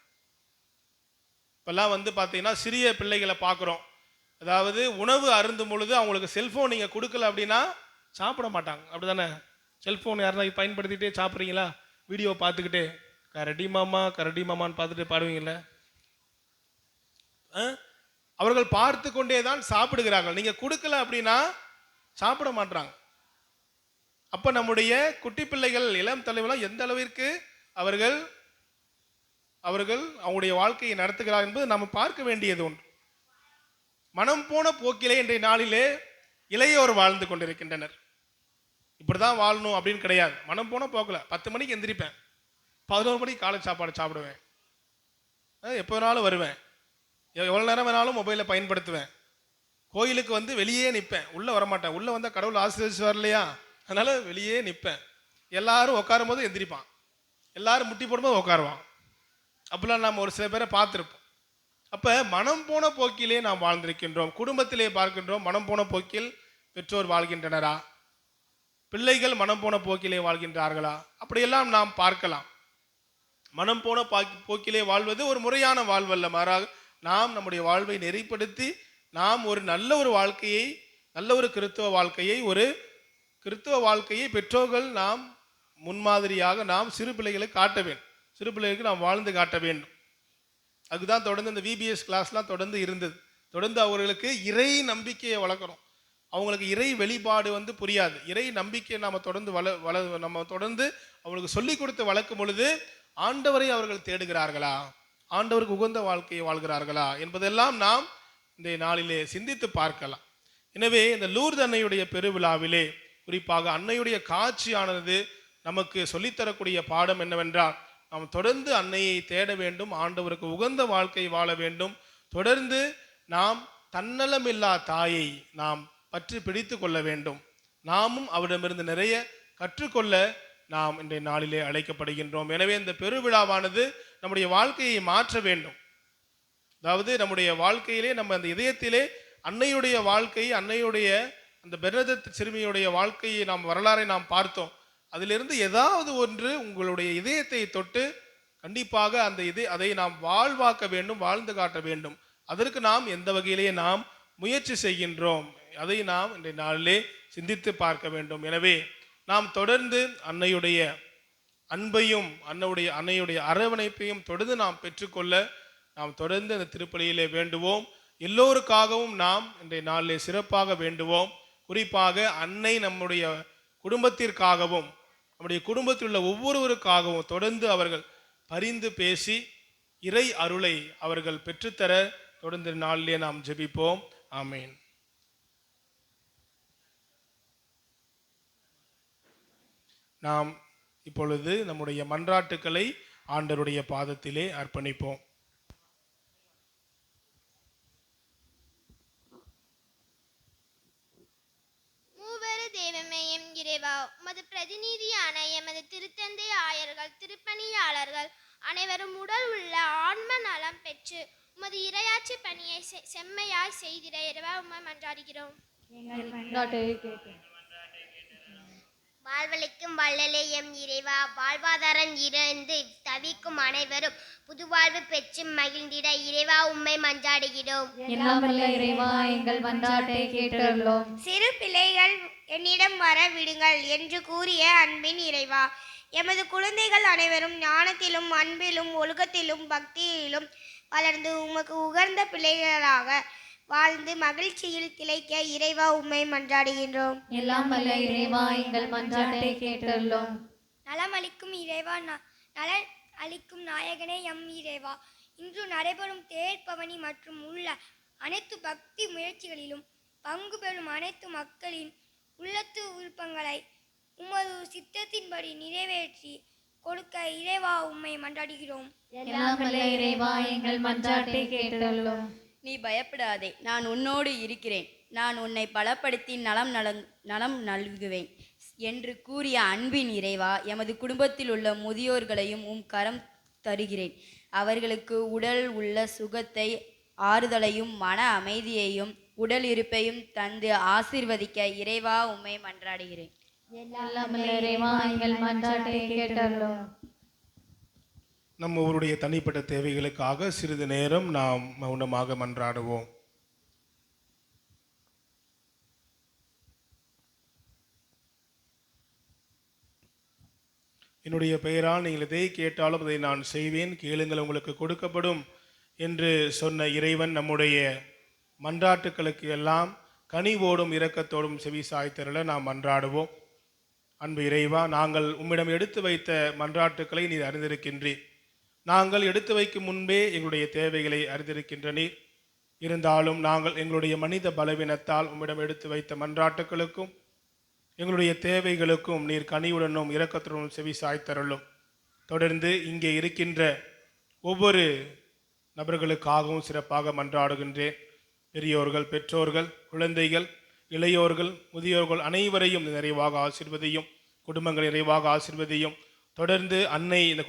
இப்பெல்லாம் பார்த்தீங்கன்னா சிறிய பிள்ளைகளை பார்க்குறோம். அதாவது உணவு அருந்தும் பொழுது அவங்களுக்கு செல்போன் நீங்கள் கொடுக்கல அப்படின்னா சாப்பிட மாட்டாங்க. அப்படிதானே? செல்போன் யாருன்னா பயன்படுத்திகிட்டே சாப்பிட்றீங்களா? வீடியோ பார்த்துக்கிட்டே கரடி மாமான்னு பார்த்துட்டு பாடுவீங்கல்ல, அவர்கள் பார்த்து கொண்டே தான் சாப்பிடுகிறார்கள். நீங்கள் கொடுக்கல அப்படின்னா சாப்பிட மாட்டாங்க. அப்போ நம்முடைய குட்டி பிள்ளைகள், இளம் தலைவர்கள் எந்த அளவிற்கு அவர்கள் அவங்களுடைய வாழ்க்கையை நடத்துகிறார் என்பது நாம் பார்க்க வேண்டியது ஒன்று. மனம் போன போக்கிலே இன்றைய நாளிலே இளையோர் வாழ்ந்து கொண்டிருக்கின்றனர். இப்படி தான் வாழணும் அப்படின்னு கிடையாது. மனம் போன போக்கல 10 மணிக்கு எந்திரிப்பேன், 11 மணிக்கு காலை சாப்பாடு சாப்பிடுவேன், எப்போ வேணாலும் வருவேன், எவ்வளோ நேரம் வேணாலும் மொபைலை பயன்படுத்துவேன், கோயிலுக்கு வந்து வெளியே நிற்பேன், உள்ளே வரமாட்டேன். உள்ளே வந்தால் கடவுள் ஆசீர்வதிச்சு வரலையா, அதனால் வெளியே நிற்பேன். எல்லாரும் உட்காரும் போது எந்திரிப்பான், எல்லாரும் முட்டி போடும்போது உட்காருவான். அப்படிலாம் நாம் ஒரு சில பேரை பார்த்துருப்போம். அப்போ மனம் போன போக்கிலே நாம் வாழ்ந்திருக்கின்றோம். குடும்பத்திலே பார்க்கின்றோம், மனம் போன போக்கில் பெற்றோர் வாழ்கின்றனரா, பிள்ளைகள் மனம் போன போக்கிலே வாழ்கின்றார்களா, அப்படியெல்லாம் நாம் பார்க்கலாம். மனம் போன போக்கிலே வாழ்வது ஒரு முறையான வாழ்வல்ல, மாறாக நாம் நம்முடைய வாழ்வை நெறிப்படுத்தி நாம் ஒரு நல்ல ஒரு வாழ்க்கையை, நல்ல ஒரு கிறிஸ்தவ வாழ்க்கையை பெற்றோர்கள் நாம் முன்மாதிரியாக நாம் சிறு பிள்ளைகளுக்கு காட்ட வேண்டும். சிறு பிள்ளைகளுக்கு நாம் வாழ்ந்து காட்ட வேண்டும். அதுதான் தொடர்ந்து இந்த விபிஎஸ் கிளாஸ்லாம் தொடர்ந்து இருந்தது. தொடர்ந்து அவர்களுக்கு இறை நம்பிக்கையை வளர்க்குறோம். அவங்களுக்கு இறை வெளிப்பாடு வந்து புரியாது. இறை நம்பிக்கையை நாம் தொடர்ந்து நம்ம தொடர்ந்து அவங்களுக்கு சொல்லி கொடுத்து வளர்க்கும் பொழுது ஆண்டவரை அவர்கள் தேடுகிறார்களா, ஆண்டவருக்கு உகந்த வாழ்க்கையை வாழ்கிறார்களா என்பதெல்லாம் நாம் இந்த நாளிலே சிந்தித்து பார்க்கலாம். எனவே இந்த லூர்து அன்னையுடைய பெருவிழாவிலே குறிப்பாக அன்னையுடைய காட்சியானது நமக்கு சொல்லித்தரக்கூடிய பாடம் என்னவென்றால், நாம் தொடர்ந்து அன்னையை தேட வேண்டும், ஆண்டவருக்கு உகந்த வாழ்க்கை வாழ வேண்டும். தொடர்ந்து நாம் தன்னலமில்லா தாயை நாம் பற்றி பிடித்து கொள்ள வேண்டும். நாமும் அவரிடமிருந்து நிறைய கற்றுக்கொள்ள நாம் இன்றைய நாளிலே அழைக்கப்படுகின்றோம். எனவே இந்த பெருவிழாவானது நம்முடைய வாழ்க்கையை மாற்ற வேண்டும். அதாவது நம்முடைய வாழ்க்கையிலே, நம்ம அந்த இதயத்திலே அன்னையுடைய வாழ்க்கை, அன்னையுடைய அந்த பெர்னதெத் சிறுமியுடைய வாழ்க்கையை நாம் வரலாறை நாம் பார்த்தோம். அதிலிருந்து ஏதாவது ஒன்று உங்களுடைய இதயத்தை தொட்டு கண்டிப்பாக அதை நாம் வாழ்வாக்க வேண்டும், வாழ்ந்து காட்ட வேண்டும். அதற்கு நாம் எந்த வகையிலே நாம் முயற்சி செய்கின்றோம், அதை நாம் இன்றைய நாளிலே சிந்தித்து பார்க்க வேண்டும். எனவே நாம் தொடர்ந்து அன்னையுடைய அன்பையும் அன்னையுடைய அரவணைப்பையும் தொடர்ந்து நாம் பெற்றுக்கொள்ள நாம் தொடர்ந்து அந்த திருப்பலியிலே வேண்டுவோம். எல்லோருக்காகவும் நாம் இன்றைய நாளிலே சிறப்பாக வேண்டுவோம். குறிப்பாக அன்னை நம்முடைய குடும்பத்திற்காகவும் நம்முடைய குடும்பத்தில் உள்ள ஒவ்வொருவருக்காகவும் தொடர்ந்து அவர்கள் பரிந்து பேசி இறை அருளை அவர்கள் பெற்றுத்தர தொடர்ந்து நாளிலே நாம் ஜெபிப்போம். ஆமேன். நாம் இப்பொழுது நம்முடைய மன்றாட்டுக்களை ஆண்டவருடைய பாதத்திலே அர்ப்பணிப்போம். மூவரு தெய்வமேயும் இறைவா, உமது பிரதிநிதியான எமது திருத்தந்தை ஆயர்கள், திருப்பணியாளர்கள் அனைவரும் உடல் உள்ள ஆன்ம நலம் பெற்று உமது இறையாட்சி பணியை செம்மையாய் செய்திட இறைவா உம்மை மன்றாடுகிறோம். வாழ்வளிக்கும் வள்ளலே எம் இறைவா, வாழ்வாதாரம் இழந்து தவிக்கும் அனைவரும் புதுவாழ்வு பெற்று மகிழ்ந்திட இறைவா உம்மை மன்றாடுகிறோம். இறைவா எங்கள் மன்றாட்டை கேட்டருளும். சிறு பிள்ளைகள் என்னிடம் வர விடுங்கள் என்று கூறிய அன்பின் இறைவா, எமது குழந்தைகள் அனைவரும் ஞானத்திலும் அன்பிலும் ஒழுக்கத்திலும் பக்தியிலும் வளர்ந்து உமக்கு உகந்த பிள்ளைகளாக வாழ்ந்து மகிழ்ச்சியில் திளைக்க இறைவா உம்மை மன்றாடுகின்றோம். எல்லாம் வல்ல இறைவா எங்கள் மன்றாட்டை கேட்டருளும். நலம் அளிக்கும் இறைவா, நலன் அளிக்கும் நாயகனே எம் இறைவா, இன்று நடைபெறும் தேர்பவனி மற்றும் உள்ள அனைத்து பக்தி முயற்சிகளிலும் பங்கு பெறும் அனைத்து மக்களின் உள்ளத்து விருப்பங்களை உமது சித்தத்தின்படி நிறைவேற்றி கொடுக்க இறைவா உம்மை மன்றாடுகிறோம். எல்லாம் வல்ல இறைவா எங்கள் மன்றாட்டை கேட்டருளும். நீ பயப்படாதே, நான் உன்னோடு இருக்கிறேன், நான் உன்னை பலப்படுத்தி நலம் நல்குவேன் என்று கூறிய அன்பின் இறைவா, எமது குடும்பத்தில் உள்ள முதியோர்களையும் உம் கரம் தருகிறேன். அவர்களுக்கு உடல் உள்ள சுகத்தை, ஆறுதலையும் மன அமைதியையும் உடல் இருப்பையும் தந்து ஆசீர்வதிக்க இறைவா உம்மை மன்றாடுகிறேன். எல்லாம் வல்ல இறைவா எங்கள் மன்றாட்டை கேட்டருளும். நம்ம ஒருவருடைய தனிப்பட்ட தேவைகளுக்காக சிறிது நேரம் நாம் மௌனமாக மன்றாடுவோம். என்னுடைய பெயரால் நீங்கள் எதை கேட்டாலும் அதை நான் செய்வேன், கேளுங்கள் உங்களுக்கு கொடுக்கப்படும் என்று சொன்ன இறைவன் நம்முடைய மன்றாட்டுக்களுக்கு எல்லாம் கனிவோடும் இரக்கத்தோடும் செவி சாய்த்தருள நாம் மன்றாடுவோம். அன்பு இறைவா, நாங்கள் உம்மிடம் எடுத்து வைத்த மன்றாட்டுக்களை நீர் அறிந்திருக்கின்றீர். நாங்கள் எடுத்து வைக்கும் முன்பே எங்களுடைய தேவைகளை அறிந்திருக்கின்றனர். இருந்தாலும் நாங்கள் எங்களுடைய மனித பலவீனத்தால் உம்மிடம் எடுத்து வைத்த மன்றாட்டுக்களுக்கும் எங்களுடைய தேவைகளுக்கும் நீர் கனிவுடனும் இரக்கத்துடனும் செவி சாய்த்தருளும். தொடர்ந்து இங்கே இருக்கின்ற ஒவ்வொரு நபர்களுக்காகவும் சிறப்பாக மன்றாடுகின்றேன். பெரியோர்கள், பெற்றோர்கள், குழந்தைகள், இளையோர்கள், முதியோர்கள் அனைவரையும் நிறைவாக ஆசீர்வதியும். குடும்பங்கள் நிறைவாக ஆசீர்வதியும். தொடர்ந்து அன்னை இந்த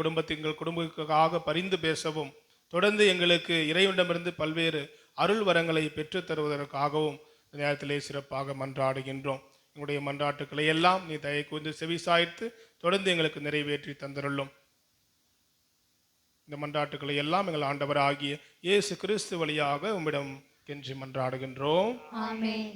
குடும்பத்துக்காக பரிந்து பேசவும், தொடர்ந்து எங்களுக்கு இறைவனிடமிருந்து பல்வேறு அருள் வரங்களை பெற்றுத் தருவதற்காகவும் இந்த நேரத்திலே சிறப்பாக மன்றாடுகின்றோம். எங்களுடைய மன்றாட்டுக்களை எல்லாம் நீ தயை கூர்ந்து செவி சாய்த்து தொடர்ந்து எங்களுக்கு நிறைவேற்றி தந்தருளும். இந்த மன்றாட்டுக்களை எல்லாம் எங்கள் ஆண்டவராகிய இயேசு கிறிஸ்து வழியாக உம்மிடம் கெஞ்சி மன்றாடுகின்றோம். ஆமென்.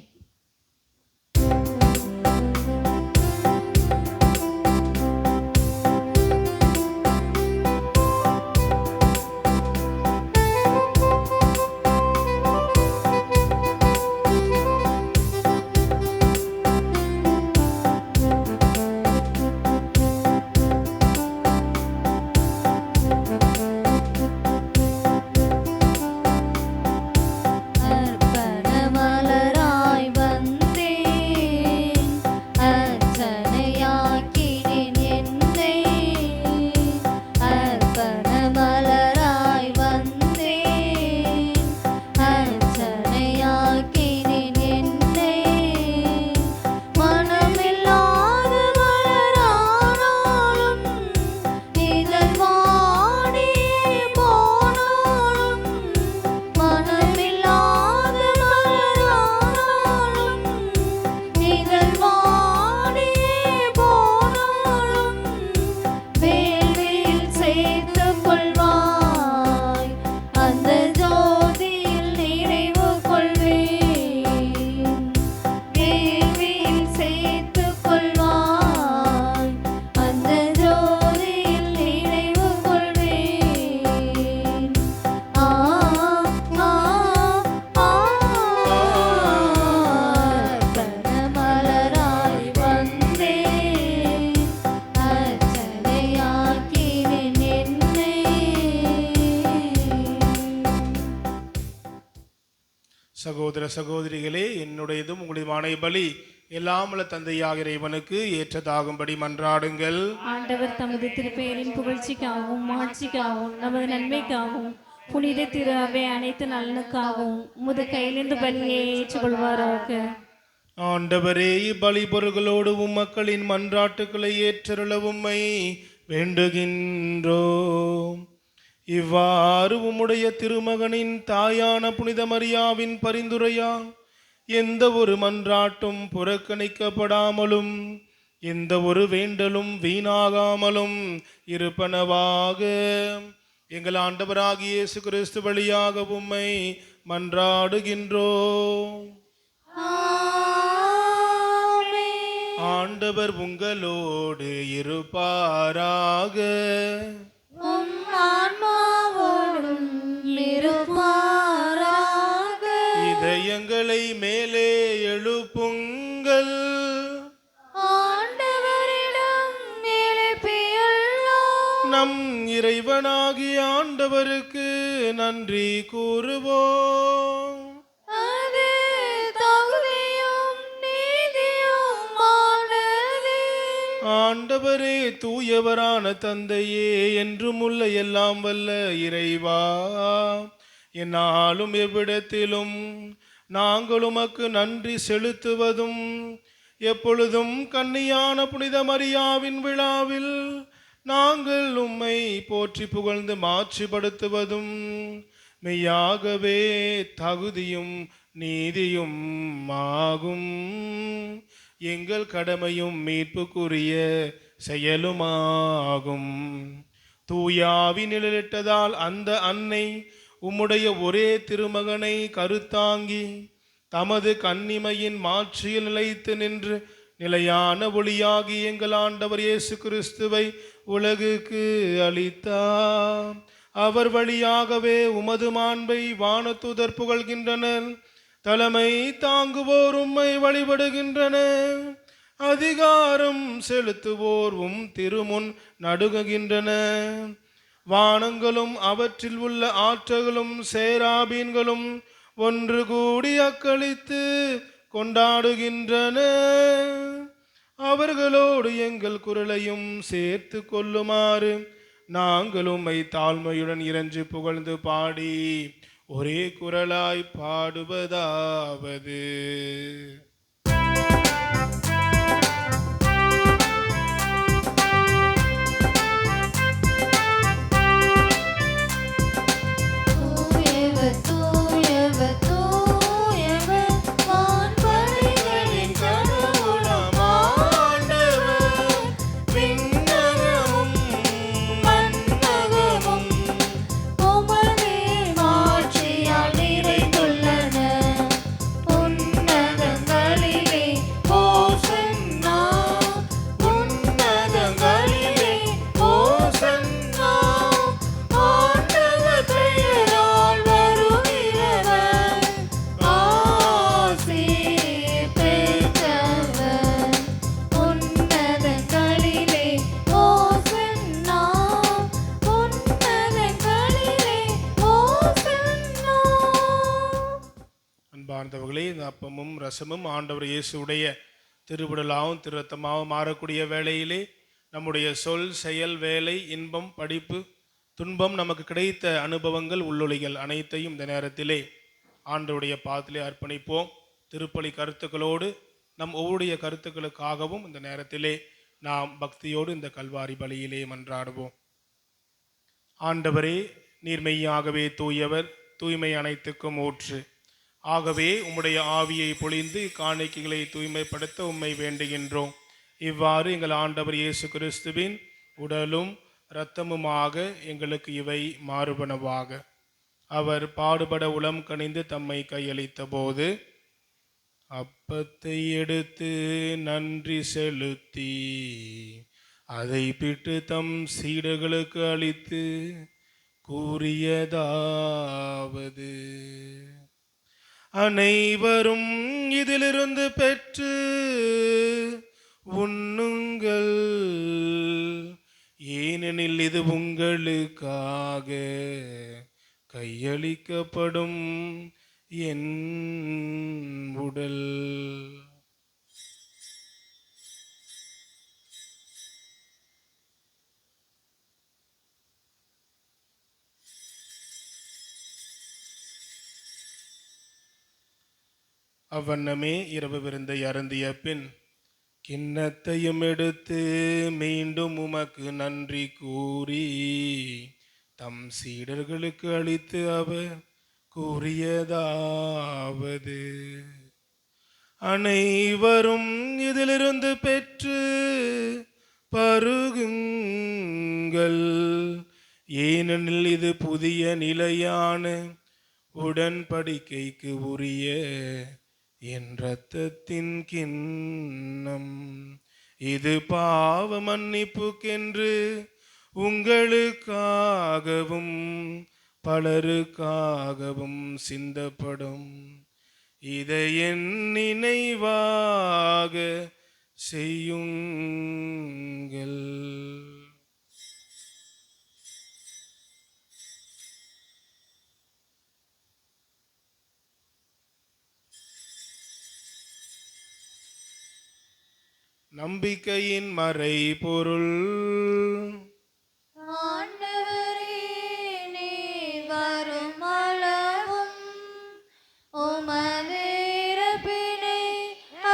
சகோதர சகோதரிகளே, என்னுடையதும் உங்களுடைய பலி எல்லாம் உள்ள தந்தையாக இறைவனுக்கு ஏற்றதாகும்படி மன்றாடுங்கள். ஆண்டவர் தமது திருப்பெயரின் புகழ்ச்சிக்காகவும் மாட்சிக்காகவும் நமது நன்மைக்காகவும் புனித திரு அவை அனைத்து நலனுக்காகவும் உமது கையிலிருந்து பலியை ஏற்றுக்கொள்வாராக. ஆண்டவரே, இப்பலி பொருள்களோடு மக்களின் மன்றாட்டுக்களை ஏற்றருள உம்மை வேண்டுகின்றோம். இவ்வாறு உம்முடைய திருமகனின் தாயான புனித மரியாவின் பரிந்துரையால் எந்த ஒரு மன்றாட்டும் புறக்கணிக்கப்படாமலும் எந்த ஒரு வேண்டலும் வீணாகாமலும் இருப்பனவாக எங்கள் ஆண்டவராகிய இயேசு கிறிஸ்து வழியாக உம்மை மன்றாடுகின்றோம். ஆண்டவர் உங்களோடு இருப்பாராக. இதயங்களை மேலே எழுப்புங்கள். நம் இறைவனாகிய ஆண்டவருக்கு நன்றி கூறுவோம். ஆண்டவரே, தூயவரான தந்தையே, என்றும் உள்ள எல்லாம் வல்ல இறைவா, என்னாலும் எவ்விடத்திலும் நாங்கள் உமக்கு நன்றி செலுத்துவதும் எப்பொழுதும் கன்னியான புனித மரியாவின் விழாவில் நாங்கள் உம்மை போற்றி புகழ்ந்து மாட்சிப்படுத்துவதும் மெய்யாகவே தகுதியும் நீதியும் ஆகும். எங்கள் கடமையும் மீட்புக்குரிய செயலுமாகும். தூயாவி நிழலிட்டதால் அந்த அன்னை உம்முடைய ஒரே திருமகனை கருத்தாங்கி தமது கன்னிமையின் மாட்சியில் நிலைத்து நின்று நிலையான ஒளியாகி எங்கள் ஆண்டவர் இயேசு கிறிஸ்துவை உலகுக்கு அளித்தார். அவர் வழியாகவே உமது மாண்பை வானதூதர் புகழ்கின்றனர். தலைமை தாங்குவோர் உம்மை வழிபடுகின்றனர். அதிகாரம் செலுத்துவோர் திருமுன் நடுங்குகின்றனர். வானங்களும் அவற்றில் உள்ள ஆற்றல்களும் சேராபீன்களும் ஒன்று கூடி அக்களித்து கொண்டாடுகின்றன. அவர்களோடு எங்கள் குரலையும் சேர்த்து கொள்ளுமாறு நாங்கள் உம்மை தாழ்மையுடன் இறைஞ்சி புகழ்ந்து பாடி ஒரே குரலாய் பாடுவதாவது. தூயவர் தூயவர் தூயவர் வான்படைகளின் கடவுளாம் ஆண்டவர். விண்ணகமும் மண்ணகமும் உமது மாட்சியால் நிறைந்துள்ளன. உன்னதங்களிலே ஓசன்னா, உன்னதங்களிலே ஓசன்னா. ஆண்டவர் பெயரால் வருகிறவர் ஆசி பெற்றவர். உன்னதங்களிலே ஓசன்னா, உன்னதங்களிலே ஓசன்னா. அன்பார்ந்தவர்களே, இந்த அப்பமும் ரசமும் ஆண்டவர் இயேசுடைய திருவுடலாகவும் திருரத்தமாகவும் மாறக்கூடிய வேளையிலே நம்முடைய சொல், செயல், வேலை, இன்பம், படிப்பு, துன்பம், நமக்கு கிடைத்த அனுபவங்கள், உள்ளொளிகள் அனைத்தையும் இந்த நேரத்திலே ஆண்டவருடைய பாதத்திலே அர்ப்பணிப்போம். திருப்பலி கருத்துக்களோடு நம் ஒவ்வொருடைய கருத்துக்களுக்காகவும் இந்த நேரத்திலே நாம் பக்தியோடு இந்த கல்வாரி பலியிலே மன்றாடுவோம். ஆண்டவரே, நீர் மெய்யாகவே தூயவர், தூய்மை அனைத்துக்கும் ஊற்று. ஆகவே உம்முடைய ஆவியை பொழிந்து காணிக்கைகளை தூய்மைப்படுத்த உம்மை வேண்டுகின்றோம். இவ்வாறு எங்கள் ஆண்டவர் இயேசு கிறிஸ்துவின் உடலும் இரத்தமுமாக எங்களுக்கு இவை மாறுபனவாக. அவர் பாடுபட உளம் கனிந்து தம்மை கையளித்த போது அப்பத்தை எடுத்து நன்றி செலுத்தி அதை பிட்டு தம் சீடர்களுக்கு அளித்து கூறியதாவது: அனைவரும் இதிலிருந்து பெற்று உண்ணுங்கள், ஏனெனில் இது உங்களுக்காக கையளிக்கப்படும் என் உடல். அவ்வண்ணமே இரவு விருந்தை அருந்திய பின் கிண்ணத்தையும் எடுத்து மீண்டும் உமக்கு நன்றி கூறி தம் சீடர்களுக்கு அளித்து அவர் கூறியதாவது: அனைவரும் இதிலிருந்து பெற்று பருகுங்கள், ஏனெனில் இது புதிய நிலையான உடன்படிக்கைக்கு உரிய என் இரத்தத்தின் கிண்ணம். இது பாவ மன்னிப்புக்கென்று உங்களுக்காகவும் பலருக்காகவும் சிந்தப்படும். இதை என் நினைவாக செய்யுங்கள். நம்பிக்கையின் மறை பொருள். ஆண்டவரே, நீர் வரும் அளவும் உமது இறப்பினை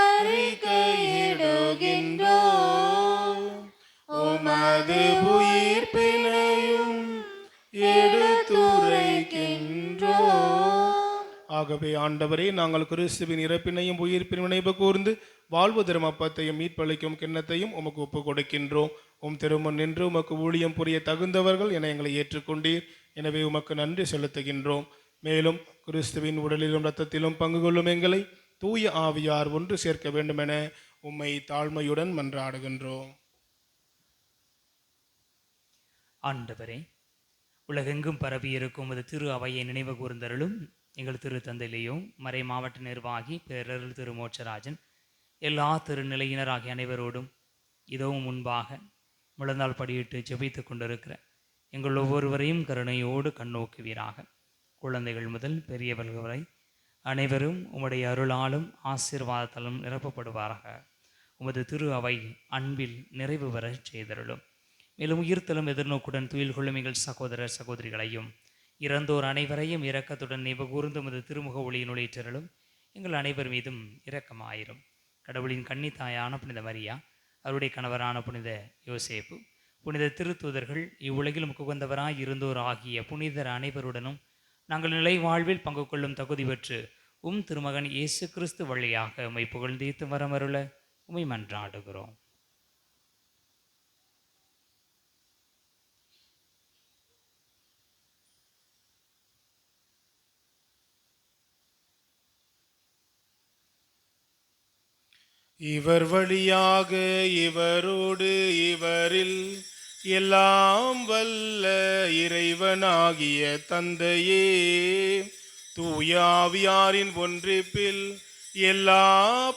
அறிக்கையிடுகின்றோம், உமது உயிர்ப்பினையும் எடுத்துரைக்கின்றோம். ஆகவே ஆண்டவரே, நாங்கள் கிறிஸ்துவின் இறப்பினையும் உயிர்ப்பினையும் நினைவு கூர்ந்து வாழ்வு தரும் அப்பத்தையும் மீட்பளிக்கும் கிண்ணத்தையும் உமக்கு ஒப்புக் கொடுக்கின்றோம். உம் திருமுன் நின்று உமக்கு ஊழியம் புரிய தகுந்தவர்கள் என எங்களை ஏற்றுக்கொண்டீர். எனவே உமக்கு நன்றி செலுத்துகின்றோம். மேலும் கிறிஸ்துவின் உடலிலும் இரத்தத்திலும் பங்கு கொள்ளும் எங்களை தூய ஆவியார் ஒன்று சேர்க்க வேண்டுமென உம்மை தாழ்மையுடன் மன்றாடுகின்றோம். ஆண்டவரே, உலகெங்கும் பரவியிருக்கும் அது திரு அவையை நினைவு கூர்ந்தருளும். எங்கள் திரு தந்தையிலேயும் மறை மாவட்ட நிர்வாகி பேரருள் திரு மோட்சராஜன் எல்லா திருநிலையினர் ஆகிய அனைவரோடும் இதவும் முன்பாக முழந்தால் படியிட்டு ஜெபித்து கொண்டிருக்கிற எங்கள் ஒவ்வொருவரையும் கருணையோடு கண்ணோக்குவீராக. குழந்தைகள் முதல் பெரியவர்கள் வரை அனைவரும் உம்முடைய அருளாலும் ஆசீர்வாதத்தாலும் நிரப்பப்படுவாராக. உமது திரு அவை அன்பில் நிறைவு பெறச் செய்தருளும். மேலும் உயிர்த்தலும் எதிர்நோக்குடன் துயில் கொள்ளும் எங்கள் சகோதர சகோதரிகளையும் இறந்தோர் அனைவரையும் இரக்கத்துடன் நினைவுகூர்ந்து உமது திருமுக ஒளியின் ஒளிற்றருளும். எங்கள் அனைவர் மீதும் இரக்கமாயிரும். கடவுளின் கன்னித்தாயான புனித மரியா, அவருடைய கணவரான புனித யோசேப்பு, புனித திருத்தூதர்கள், இவ்வுலகில் உகந்தவராய் இருந்தோர் ஆகிய புனிதர் அனைவருடனும் நாங்கள் நிலை வாழ்வில் பங்கு கொள்ளும் தகுதி பெற்று திருமகன் இயேசு கிறிஸ்து வழியாக உம்மை புகழ்ந்தீர்த்து வரமருள உம்மை மன்றாடுகிறோம். இவர் வழியாக இவரோடு இவரில் எல்லாம் வல்ல இறைவனாகிய தந்தையே, தூயாவியாரின் ஒன்றிப்பில் எல்லா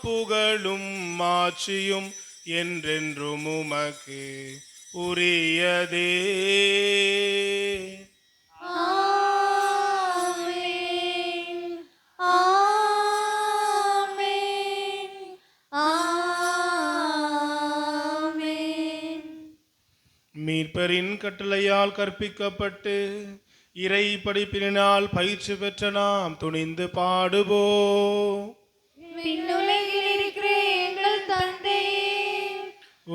புகழும் மாட்சியும் என்றென்றும் உமக்கு உரியதே. மீட்பரின் கட்டளையால் கற்பிக்கப்பட்டு இறை படிப்பினால் பயிற்சி பெற்ற நாம் துணிந்து பாடுவோம். விண்ணுலகில் இருக்கிற எங்கள் தந்தையே,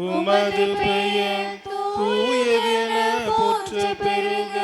உமது பெயர் தூயதென போற்ற பெறுக.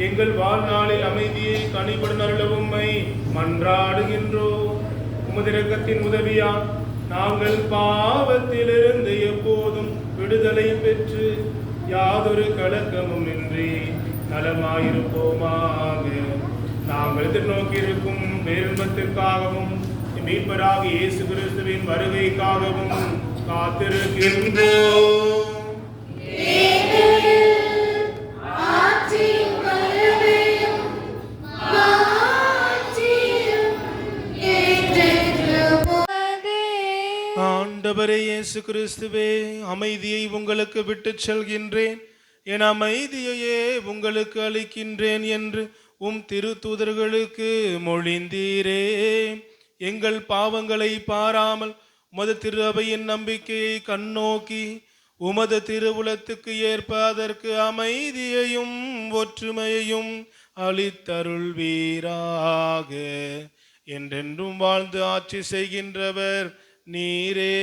எங்கள் வாழ்நாளில் அமைதியை கனிபடும் அருளவும்மை மன்றாடுகின்றோம். உமது இரக்கத்தின் உதவியால் நாங்கள் பாவத்திலிருந்து எப்போதும் விடுதலை பெற்று யாதொரு கலக்கமும் இன்றி நலமாயிருப்போமாக. நாங்கள் எதிர்நோக்கியிருக்கும் பேரின்பத்திற்காகவும் மீட்பராக இயேசு கிறிஸ்துவின் வருகைக்காகவும் காத்திருக்கின்றோம். ஆண்டவரே இயேசு கிறிஸ்துவே, அமைதியை உங்களுக்கு விட்டுச் செல்கின்றேன், என் அமைதியையே உங்களுக்கு அளிக்கின்றேன் என்று திருத்தூதர்களுக்கு மொழிந்தீரே. எங்கள் பாவங்களை பாராமல் உமது திரு அவையின் நம்பிக்கையை கண்ணோக்கி உமது திருவுலத்துக்கு ஏற்ப அதற்கு அமைதியையும் ஒற்றுமையையும் அளித்தருள்வீராக. என்றென்றும் வாழ்ந்து ஆட்சி செய்கின்றவர் நீரே.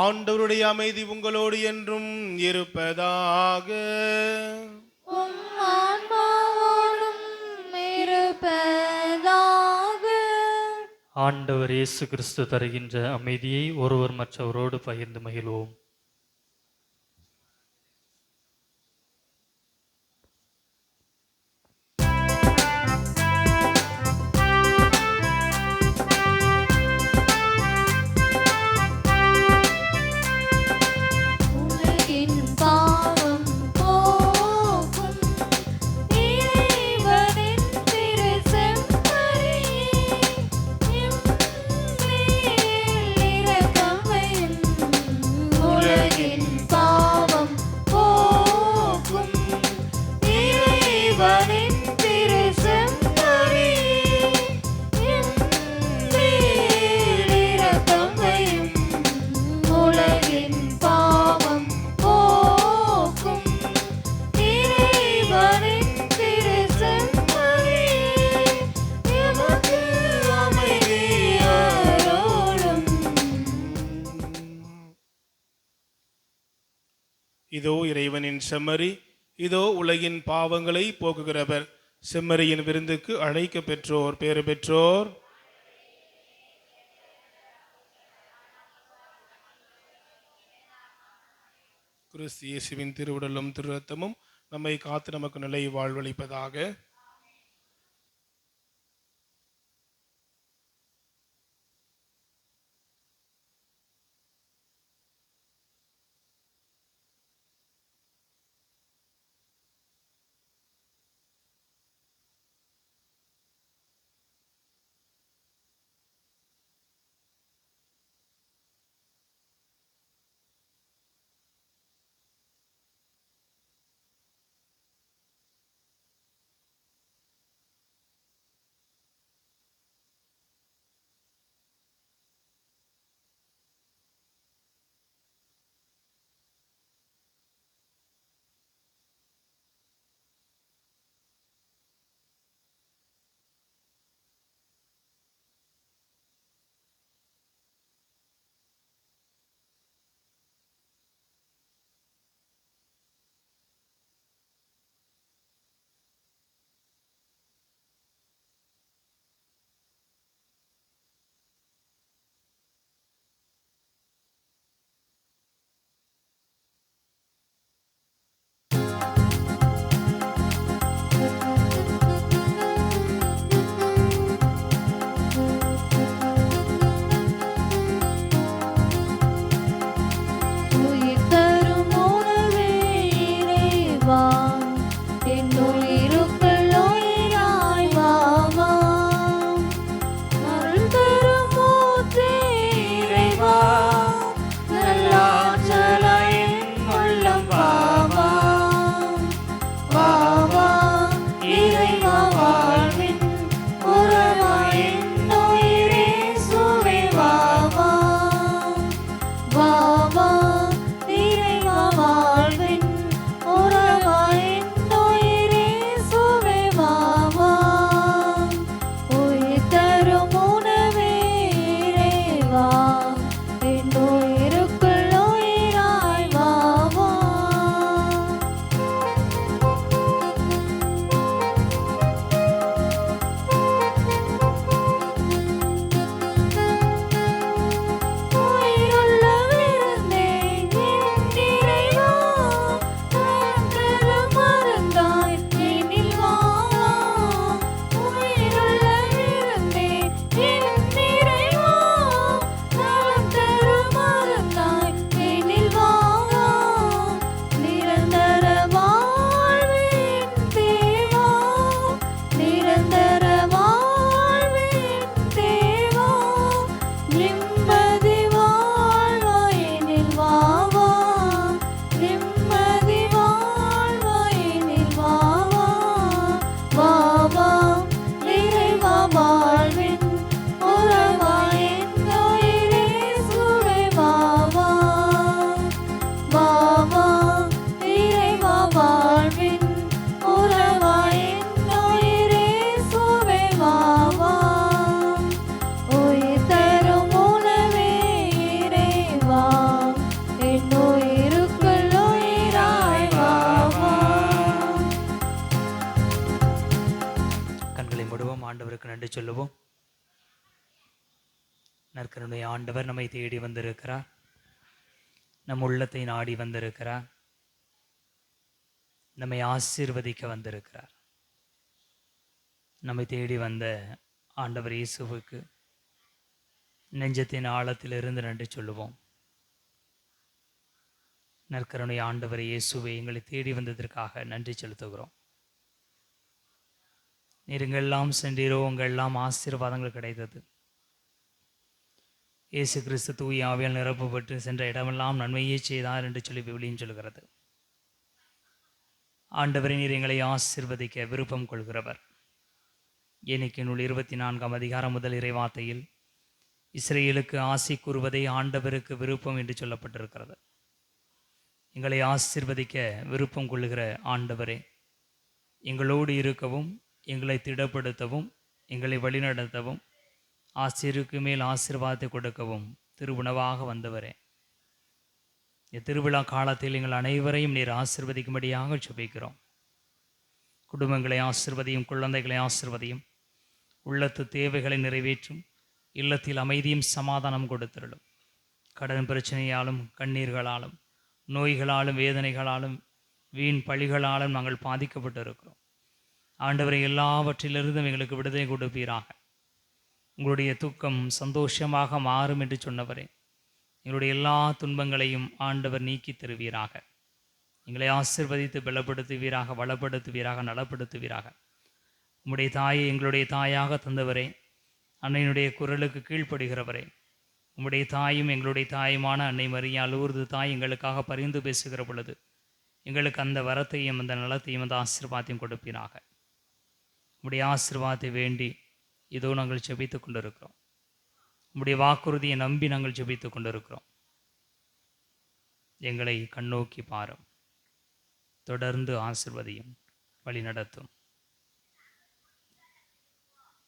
ஆண்டவருடைய அமைதி உங்களோடு என்றும் இருப்பதாக. ஆண்டவர் இயேசு கிறிஸ்து தருகின்ற அமைதியை ஒருவர் மற்றவரோடு பகிர்ந்து மகிழ்வோம். இதோ இறைவனின் செம்மறி, இதோ உலகின் பாவங்களை போக்குகிறவர். செம்மறியின் விருந்துக்கு அழைக்க பெற்றோர் பேறு பெற்றோர். கிறிஸ்து இயேசுவின் திருவுடலும் திரு ரத்தமும் நம்மை காத்து நமக்கு நிலை வாழ்வளிப்பதாக. நன்றி சொல்லுவோம். நற்கருணைய ஆண்டவர் நம்மை தேடி வந்திருக்கிறார், நம் உள்ளத்தை நாடி வந்திருக்கிறார், நம்மை ஆசீர்வதிக்க வந்திருக்கிறார். நம்மை தேடி வந்த ஆண்டவர் இயேசுவுக்கு நெஞ்சத்தின் ஆழத்திலிருந்து நன்றி சொல்லுவோம். நற்கருணை ஆண்டவர் இயேசுவை எங்களை தேடி வந்ததற்காக நன்றி செலுத்துகிறோம். நீருங்கெல்லாம் சென்றீரோ, உங்களெல்லாம் ஆசீர்வாதங்கள் கிடைத்தது. இயேசு கிறிஸ்து தூய ஆவியால் நிரப்பப்பட்டு சென்ற இடமெல்லாம் நன்மையே செய்தார் என்று சொல்லி விவிலியம் சொல்கிறது. ஆண்டவரை நீர் எங்களை ஆசீர்வதிக்க விருப்பம் கொள்கிறவர். ஏனைக்கு நூல் 24ஆம் அதிகாரம் முதல் இறைவார்த்தையில் இஸ்ரேலுக்கு ஆசி கூறுவதை ஆண்டவருக்கு விருப்பம் என்று சொல்லப்பட்டிருக்கிறது. எங்களை ஆசீர்வதிக்க விருப்பம் கொள்ளுகிற ஆண்டவரே, எங்களோடு இருக்கவும், எங்களை திடப்படுத்தவும், எங்களை வழிநடத்தவும், ஆசிரியருக்கு மேல் ஆசீர்வாதத்தை கொடுக்கவும் திருவுணவாக வந்தவரே, திருவிழா காலத்தில் எங்கள் அனைவரையும் நீர் ஆசிர்வதிக்கும்படியாக ஜெபிக்கிறோம். குடும்பங்களை ஆசிர்வதியும், குழந்தைகளை ஆசிர்வதியும், உள்ளத்து தேவைகளை நிறைவேற்றும், இல்லத்தில் அமைதியும் சமாதானம் கொடுத்திருளும். கடன் பிரச்சனையாலும், கண்ணீர்களாலும், நோய்களாலும், வேதனைகளாலும், வீண் பழிகளாலும் நாங்கள் பாதிக்கப்பட்டு இருக்கிறோம். ஆண்டவரை எல்லாவற்றிலிருந்தும் எங்களுக்கு விடுதலை கொடுப்பீராக. உங்களுடைய துக்கம் சந்தோஷமாக மாறும் என்று சொன்னவரே, எங்களுடைய எல்லா துன்பங்களையும் ஆண்டவர் நீக்கி தருவீராக. எங்களை ஆசிர்வதித்து பலப்படுத்துவீராக, வளப்படுத்துவீராக, நலப்படுத்துவீராக. உம்முடைய தாயை எங்களுடைய தாயாக தந்தவரே, அன்னையினுடைய குரலுக்கு கீழ்ப்படுகிறவரே, உம்முடைய தாயும் எங்களுடைய தாயுமான அன்னை மரியா லூர்து தாய் எங்களுக்காக பரிந்து பேசுகிற பொழுது எங்களுக்கு அந்த வரத்தையும் அந்த நலத்தையும் அந்த ஆசீர்வாதத்தையும் கொடுப்பீராக. உம்முடைய ஆசீர்வாதத்தை வேண்டி இதோ நாங்கள் ஜெபித்து கொண்டிருக்கிறோம். உம்முடைய வாக்குறுதியை நம்பி நாங்கள் ஜெபித்து கொண்டிருக்கிறோம். எங்களை கண்ணோக்கி பாரும், தொடர்ந்து ஆசீர்வதியும், வழி நடத்தும்.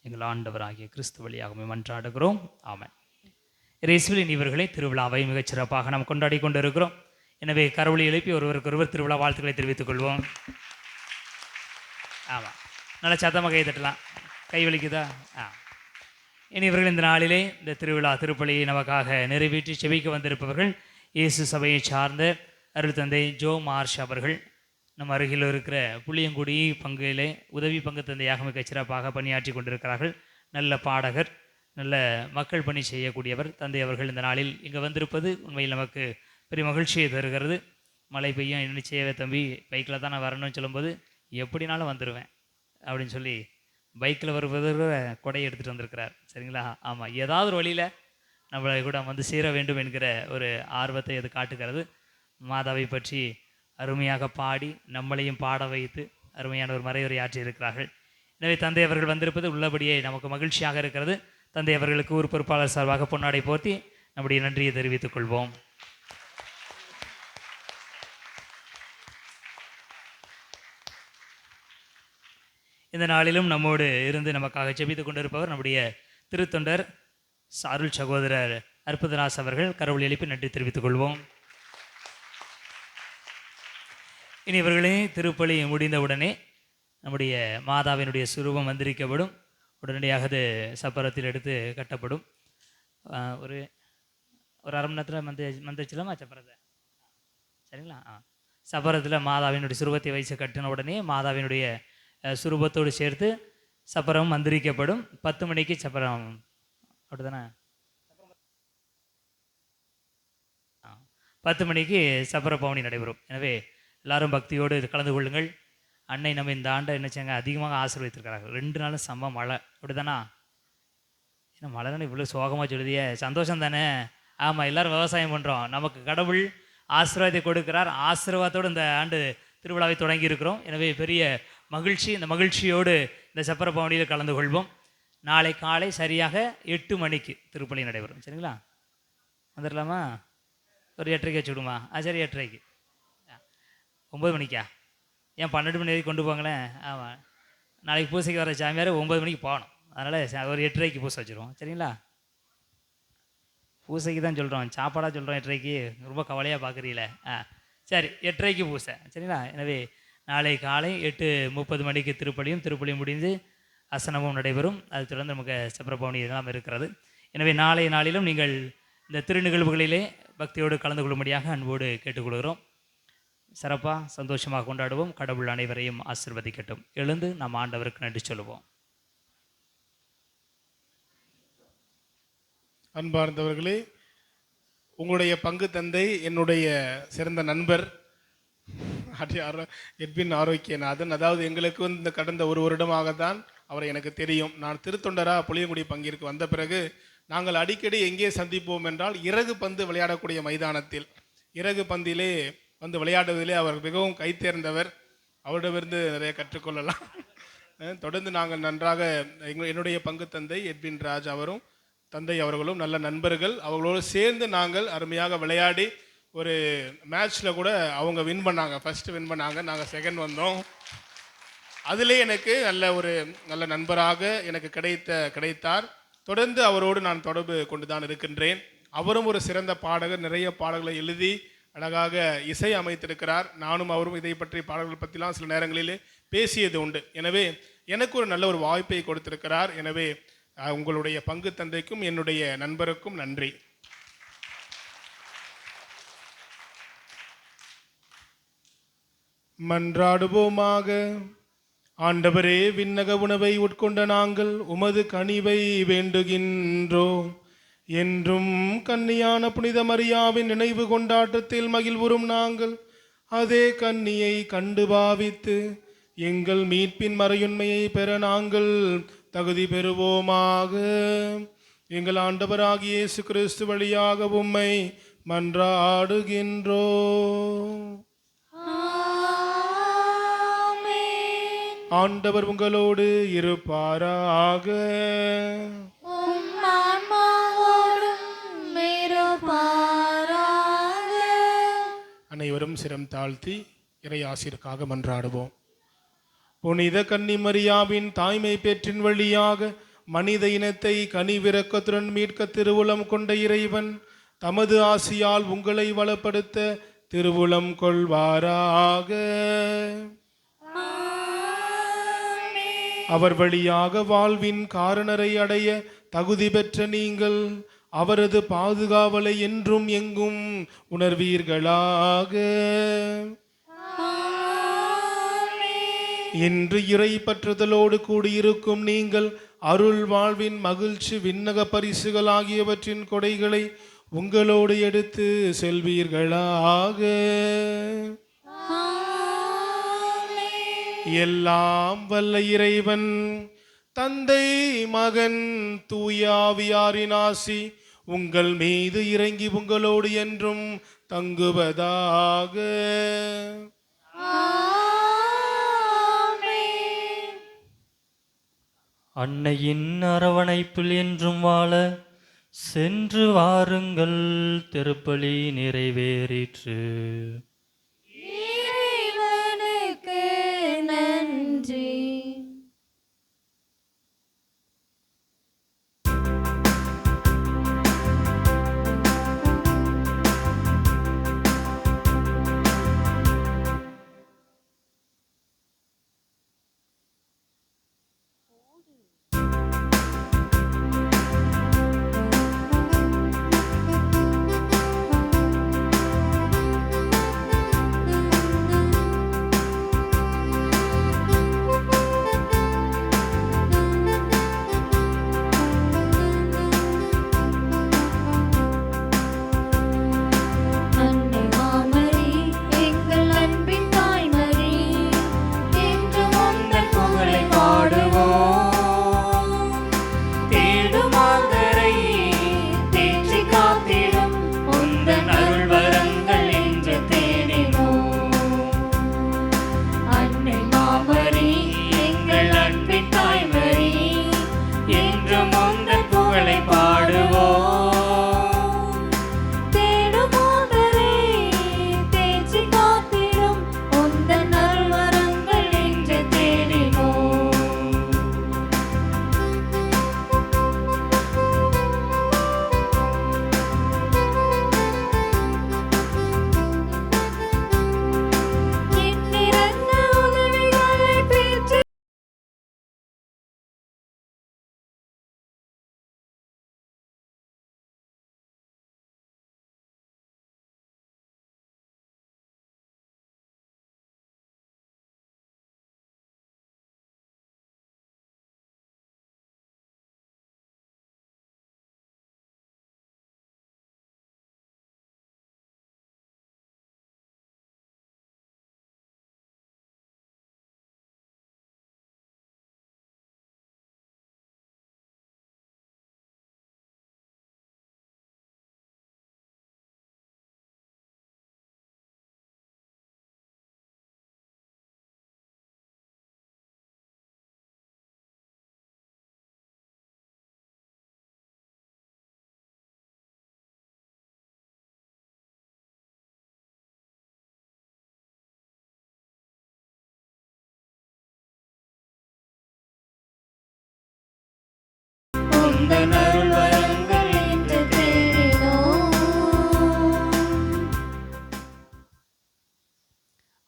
எங்கள் ஆண்டவராகிய கிறிஸ்து வழியாகவே மன்றாடுகிறோம். ஆமென். இயேசுவின் இவர்களை திருவிழாவை மிகச் சிறப்பாக நாம் கொண்டாடி கொண்டிருக்கிறோம். எனவே கரவொலி எழுப்பி ஒருவருக்கொருவர் திருவிழா வாழ்த்துக்களை தெரிவித்துக் கொள்வோம். ஆமாம், நல்லா சத்தமாக கை தட்டலாம். கை வலிக்குதா? இனி இவர்கள் இந்த நாளிலே இந்த திருவிழா திருப்பலியை நமக்காக நிறைவேற்றி செபிக்க வந்திருப்பவர்கள் இயேசு சபையை சார்ந்த அருள் தந்தை ஜோ மார்ஷ் அவர்கள். நம் அருகில் இருக்கிற புளியங்குடி பங்கிலே உதவி பங்கு தந்தையாக மிகச் சிறப்பாக பணியாற்றி கொண்டிருக்கிறார்கள். நல்ல பாடகர், நல்ல மக்கள் பணி செய்யக்கூடியவர் தந்தை அவர்கள் இந்த நாளில் இங்கே வந்திருப்பது உண்மையில் நமக்கு பெரிய மகிழ்ச்சியை தருகிறது. மழை பெய்யும், என்ன செய்யவே தம்பி, பைக்கில் தான் நான் வரணும்னு சொல்லும்போது எப்படினாலும் வந்துடுவேன் அப்படின்னு சொல்லி பைக்கில் வருவதற்கு கொடையை எடுத்துகிட்டு வந்திருக்கிறார். சரிங்களா? ஆமாம், ஏதாவது ஒரு வழியில் நம்மளை கூட வந்து சேர வேண்டும் என்கிற ஒரு ஆர்வத்தை அது காட்டுகிறது. மாதாவை பற்றி அருமையாக பாடி நம்மளையும் பாட வைத்து அருமையான ஒரு மறையுரை ஆற்றி இருக்கிறார்கள். எனவே தந்தை அவர்கள் வந்திருப்பது உள்ளபடியே நமக்கு மகிழ்ச்சியாக இருக்கிறது. தந்தை அவர்களுக்கு ஊர் பொறுப்பாளர் சார்பாக பொன்னாடை போர்த்தி நம்முடைய நன்றியை தெரிவித்துக் கொள்வோம். இந்த நாளிலும் நம்மோடு இருந்து நமக்காக ஜெபித்து கொண்டிருப்பவர் நம்முடைய திருத்தொண்டர் அருள் சகோதரர் அற்புதராஸ் அவர்கள். கரவொலி எழுப்பி நன்றி தெரிவித்துக் கொள்வோம். இனி இவர்களே திருப்பலி முடிந்தவுடனே நம்முடைய மாதாவினுடைய சுரூபம் மந்திரிக்கப்படும். உடனடியாக அது சப்பரத்தில் எடுத்து கட்டப்படும். ஒரு ஒரு அரை மணி நேரத்தில் மந்திரிச்சலாமா சப்பரத்தை? சரிங்களா? சப்பரத்தில் மாதாவினுடைய சுரூபத்தை வைத்து கட்டின உடனே மாதாவினுடைய சுரூபத்தோடு சேர்த்து சப்பரம் மந்திரிக்கப்படும். 10 மணிக்கு சப்பரம், அப்படிதானே? 10 மணிக்கு சப்பர பவனி நடைபெறும். எனவே எல்லாரும் பக்தியோடு கலந்து கொள்ளுங்கள். அன்னை நம்ம இந்த ஆண்டை என்ன செய்யாங்க, அதிகமாக ஆசீர்வதித்திருக்கிறார்கள். 2 நாளும் செம்ம மழை, அப்படிதானா? ஏன்னா மழை தானே இவ்வளோ சோகமாக சொல்லுதியே, சந்தோஷம் தானே? ஆமாம், எல்லோரும் விவசாயம் பண்ணுறோம். நமக்கு கடவுள் ஆசீர்வாதத்தை கொடுக்கிறார். ஆசீர்வாதத்தோடு இந்த ஆண்டு திருவிழாவை தொடங்கி இருக்கிறோம். எனவே பெரிய மகிழ்ச்சி. இந்த மகிழ்ச்சியோடு இந்த சப்பர பவனியில் கலந்து கொள்வோம். நாளை காலை சரியாக 8 மணிக்கு திருப்பலி நடைபெறும். சரிங்களா? வந்துடலாமா? ஒரு 8:30 வச்சு விடுமா? சரி, 8:30க்கு. 9 மணிக்கா? ஏன் 12 மணி வரைக்கும் கொண்டு போங்களேன். ஆமாம், நாளைக்கு பூசைக்கு வர சாமியார் 9 மணிக்கு போகணும். அதனால் ஒரு 8:30க்கு பூசை வச்சுருவோம். சரிங்களா? பூசைக்கு தான் சொல்கிறோம், சாப்பாடாக சொல்கிறோம். 8:30க்கு ரொம்ப கவலையாக பார்க்குறீங்களே. சரி, 8:30க்கு பூசை. சரிங்களா? எனவே நாளை காலை 8:30 மணிக்கு திருப்பலியும் முடிந்து அசனமும் நடைபெறும். அது தொடர்ந்து நமக்கு சப்பரபவனி எல்லாம் இருக்கிறது. எனவே நாளைய நாளிலும் நீங்கள் இந்த திருநிகழ்வுகளிலே பக்தியோடு கலந்து கொள்ளும்படியாக அன்போடு கேட்டுக்கொள்கிறோம். சிறப்பாக சந்தோஷமாக கொண்டாடுவோம். கடவுள் அனைவரையும் ஆசீர்வதிக்கட்டும். எழுந்து நாம் ஆண்டவருக்கு நன்றி சொல்லுவோம். அன்பார்ந்தவர்களே, உங்களுடைய பங்கு தந்தை என்னுடைய சிறந்த நண்பர் எட்வின் ஆரோக்கியநாதன். அதாவது எங்களுக்கு இந்த கடந்த 1 வருடமாக தான் அவரை எனக்கு தெரியும். நான் திருத்தொண்டராக புளியங்குடி பங்கிற்கு வந்த பிறகு நாங்கள் அடிக்கடி எங்கே சந்திப்போம் என்றால் இறகு பந்து விளையாடக்கூடிய மைதானத்தில். இறகு பந்திலே வந்து விளையாடுவதிலே அவர் மிகவும் கைத்தேர்ந்தவர். அவரிடமிருந்து நிறைய கற்றுக்கொள்ளலாம். தொடர்ந்து நாங்கள் நன்றாக என்னுடைய பங்கு தந்தை எட்வின் ராஜ் அவரும் தந்தை அவர்களும் நல்ல நண்பர்கள். அவர்களோடு சேர்ந்து நாங்கள் அருமையாக விளையாடி ஒரு மேட்ச்சில் கூட அவங்க வின் பண்ணாங்க. ஃபஸ்ட்டு வின் பண்ணாங்க, நாங்கள் செகண்ட் வந்தோம். அதிலே எனக்கு நல்ல நண்பராக எனக்கு கிடைத்தார். தொடர்ந்து அவரோடு நான் தொடர்பு கொண்டு தான் இருக்கின்றேன். அவரும் ஒரு சிறந்த பாடகர். நிறைய பாடல்களை எழுதி அழகாக இசை அமைத்திருக்கிறார். நானும் அவரும் இதை பற்றி பாடல்கள் பற்றிலாம் சில நேரங்களிலே பேசியது உண்டு. எனவே எனக்கு ஒரு நல்ல ஒரு வாய்ப்பை கொடுத்திருக்கிறார். எனவே உங்களுடைய பங்கு தந்தைக்கும் என்னுடைய நண்பருக்கும் நன்றி. மன்றாடுவோமாக. ஆண்டவரே, விண்ணக உணவை உட்கொண்ட நாங்கள் உமது கனிவை வேண்டுகின்றோம். என்றும் கன்னியான புனித மரியாவின் நினைவு கொண்டாட்டத்தில் மகிழ்வுறும் நாங்கள் அதே கன்னியை கண்டு பாவித்து எங்கள் மீட்பின் மறையுண்மையை பெற நாங்கள் தகுதி பெறுவோமாக. எங்கள் ஆண்டவராகிய இயேசு கிறிஸ்து வழியாக உம்மை மன்றாடுகின்றோம். ஆண்டவர் உங்களோடு இருப்பாராக. அனைவரும் சிரம் தாழ்த்தி இறை ஆசிரியருக்காக மன்றாடுவோம். புனித கன்னி மரியாவின் தாய்மை பேற்றின் வழியாக மனித இனத்தை கனிவிரக்கத்துடன் மீட்க திருவுளம் கொண்ட இறைவன் தமது ஆசியால் உங்களை வளப்படுத்த திருவுளம் கொள்வாராக. அவர் வழியாக வாழ்வின் காரணரை அடைய தகுதி பெற்ற நீங்கள் அவரது பாதுகாவலை என்றும் எங்கும் உணர்வீர்களாக. இன்று இறை பற்றுதலோடு கூடியிருக்கும் நீங்கள் அருள் வாழ்வின் மகிழ்ச்சி விண்ணக பரிசுகள் ஆகியவற்றின் கொடைகளை உங்களோடு எடுத்து செல்வீர்களாக. எல்லாம் வல்ல இறைவன் தந்தை மகன் தூயாவியாரின் ஆசி உங்கள் மீது இறங்கி உங்களோடு என்றும் தங்குவதாக. அன்னையின் அரவணைப்பில் என்றும் வாழ சென்று வாருங்கள். திருப்பலி நிறைவேறிற்று. இறைவனுக்கு நன்றி.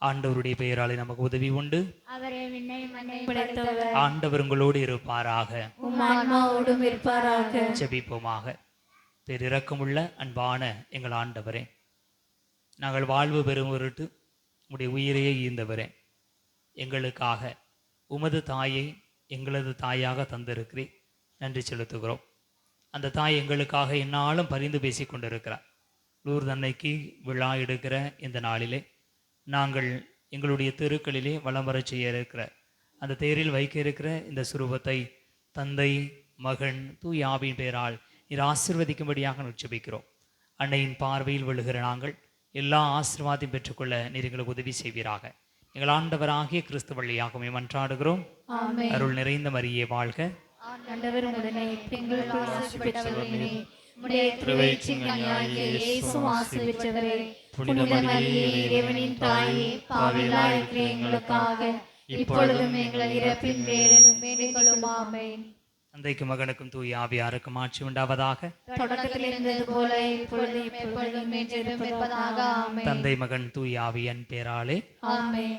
ஆண்டவருடைய பெயராலே நமக்கு உதவி உண்டு. அவரே விண்ணை மண்ணை படைத்தவர், ஆண்டவர் உங்களோடு இருப்பாராக. உம் ஆன்மாவோடும் இருப்பாராக. ஜெபிப்போமாக. பேரிரக்கமுள்ள அன்பான எங்கள் ஆண்டவரே, நாங்கள் வாழ்வு பெறும் பொருட்டு உம்முடைய உயிரையே ஈந்தவரே, எங்களுக்காக உமது தாயை எங்களது தாயாக தந்திருக்கிறேன், நன்றி செலுத்துகிறோம். அந்த தாய் எங்களுக்காக எந்நாளும் பரிந்து பேசி கொண்டிருக்கிறார். லூர்து அன்னைக்கு விழா எடுக்கிற இந்த நாளிலே நாங்கள் எங்களுடைய தெருக்களிலே வலம் வரச் செய்ய இருக்கிற அந்த தேரில் வைக்க இருக்கிற இந்த சுரூபத்தை தந்தை, மகன், தூய ஆவியின் பெயரால் நீர் ஆசீர்வதிக்கும்படியாக நிச்சயிக்கிறோம். அன்னையின் பார்வையில் விழுகிற நாங்கள் எல்லா ஆசீர்வாதையும் பெற்றுக்கொள்ள நீர் எங்களுக்கு உதவி செய்வீராக. எங்கள் ஆண்டவராகிய கிறிஸ்து வழியாகவே மன்றாடுகிறோம். ஆமென். அருள் நிறைந்த மரியே வாழ்க. ஆண்டவர் உடனே பெண்களுக்குள் ஆசீர்வதிக்கப்பட்டவரே, உம்முடைய திருவயிற்றின் கனியாகிய இயேசுவும் ஆசீர்வதிக்கப்பட்டவரே. புனித மரியே, இறைவனின் தாயே, பாவிகளாய் இருக்கிற எங்களுக்காக இப்பொழுதும் எங்கள் இறப்பின் வேளையிலும் வேண்டிக் கொள்ளும். ஆமென். தந்தைக்கும் மகனுக்கும் தூய ஆவியாருக்கும் ஆட்சி உண்டாவதாக. தொடக்கத்தில் இருந்தது போல இப்பொழுதும் எப்பொழுதும் என்றென்றும் இருப்பதாக. ஆமென். தந்தை, மகன், தூய ஆவியின் பேராலே ஆமென்.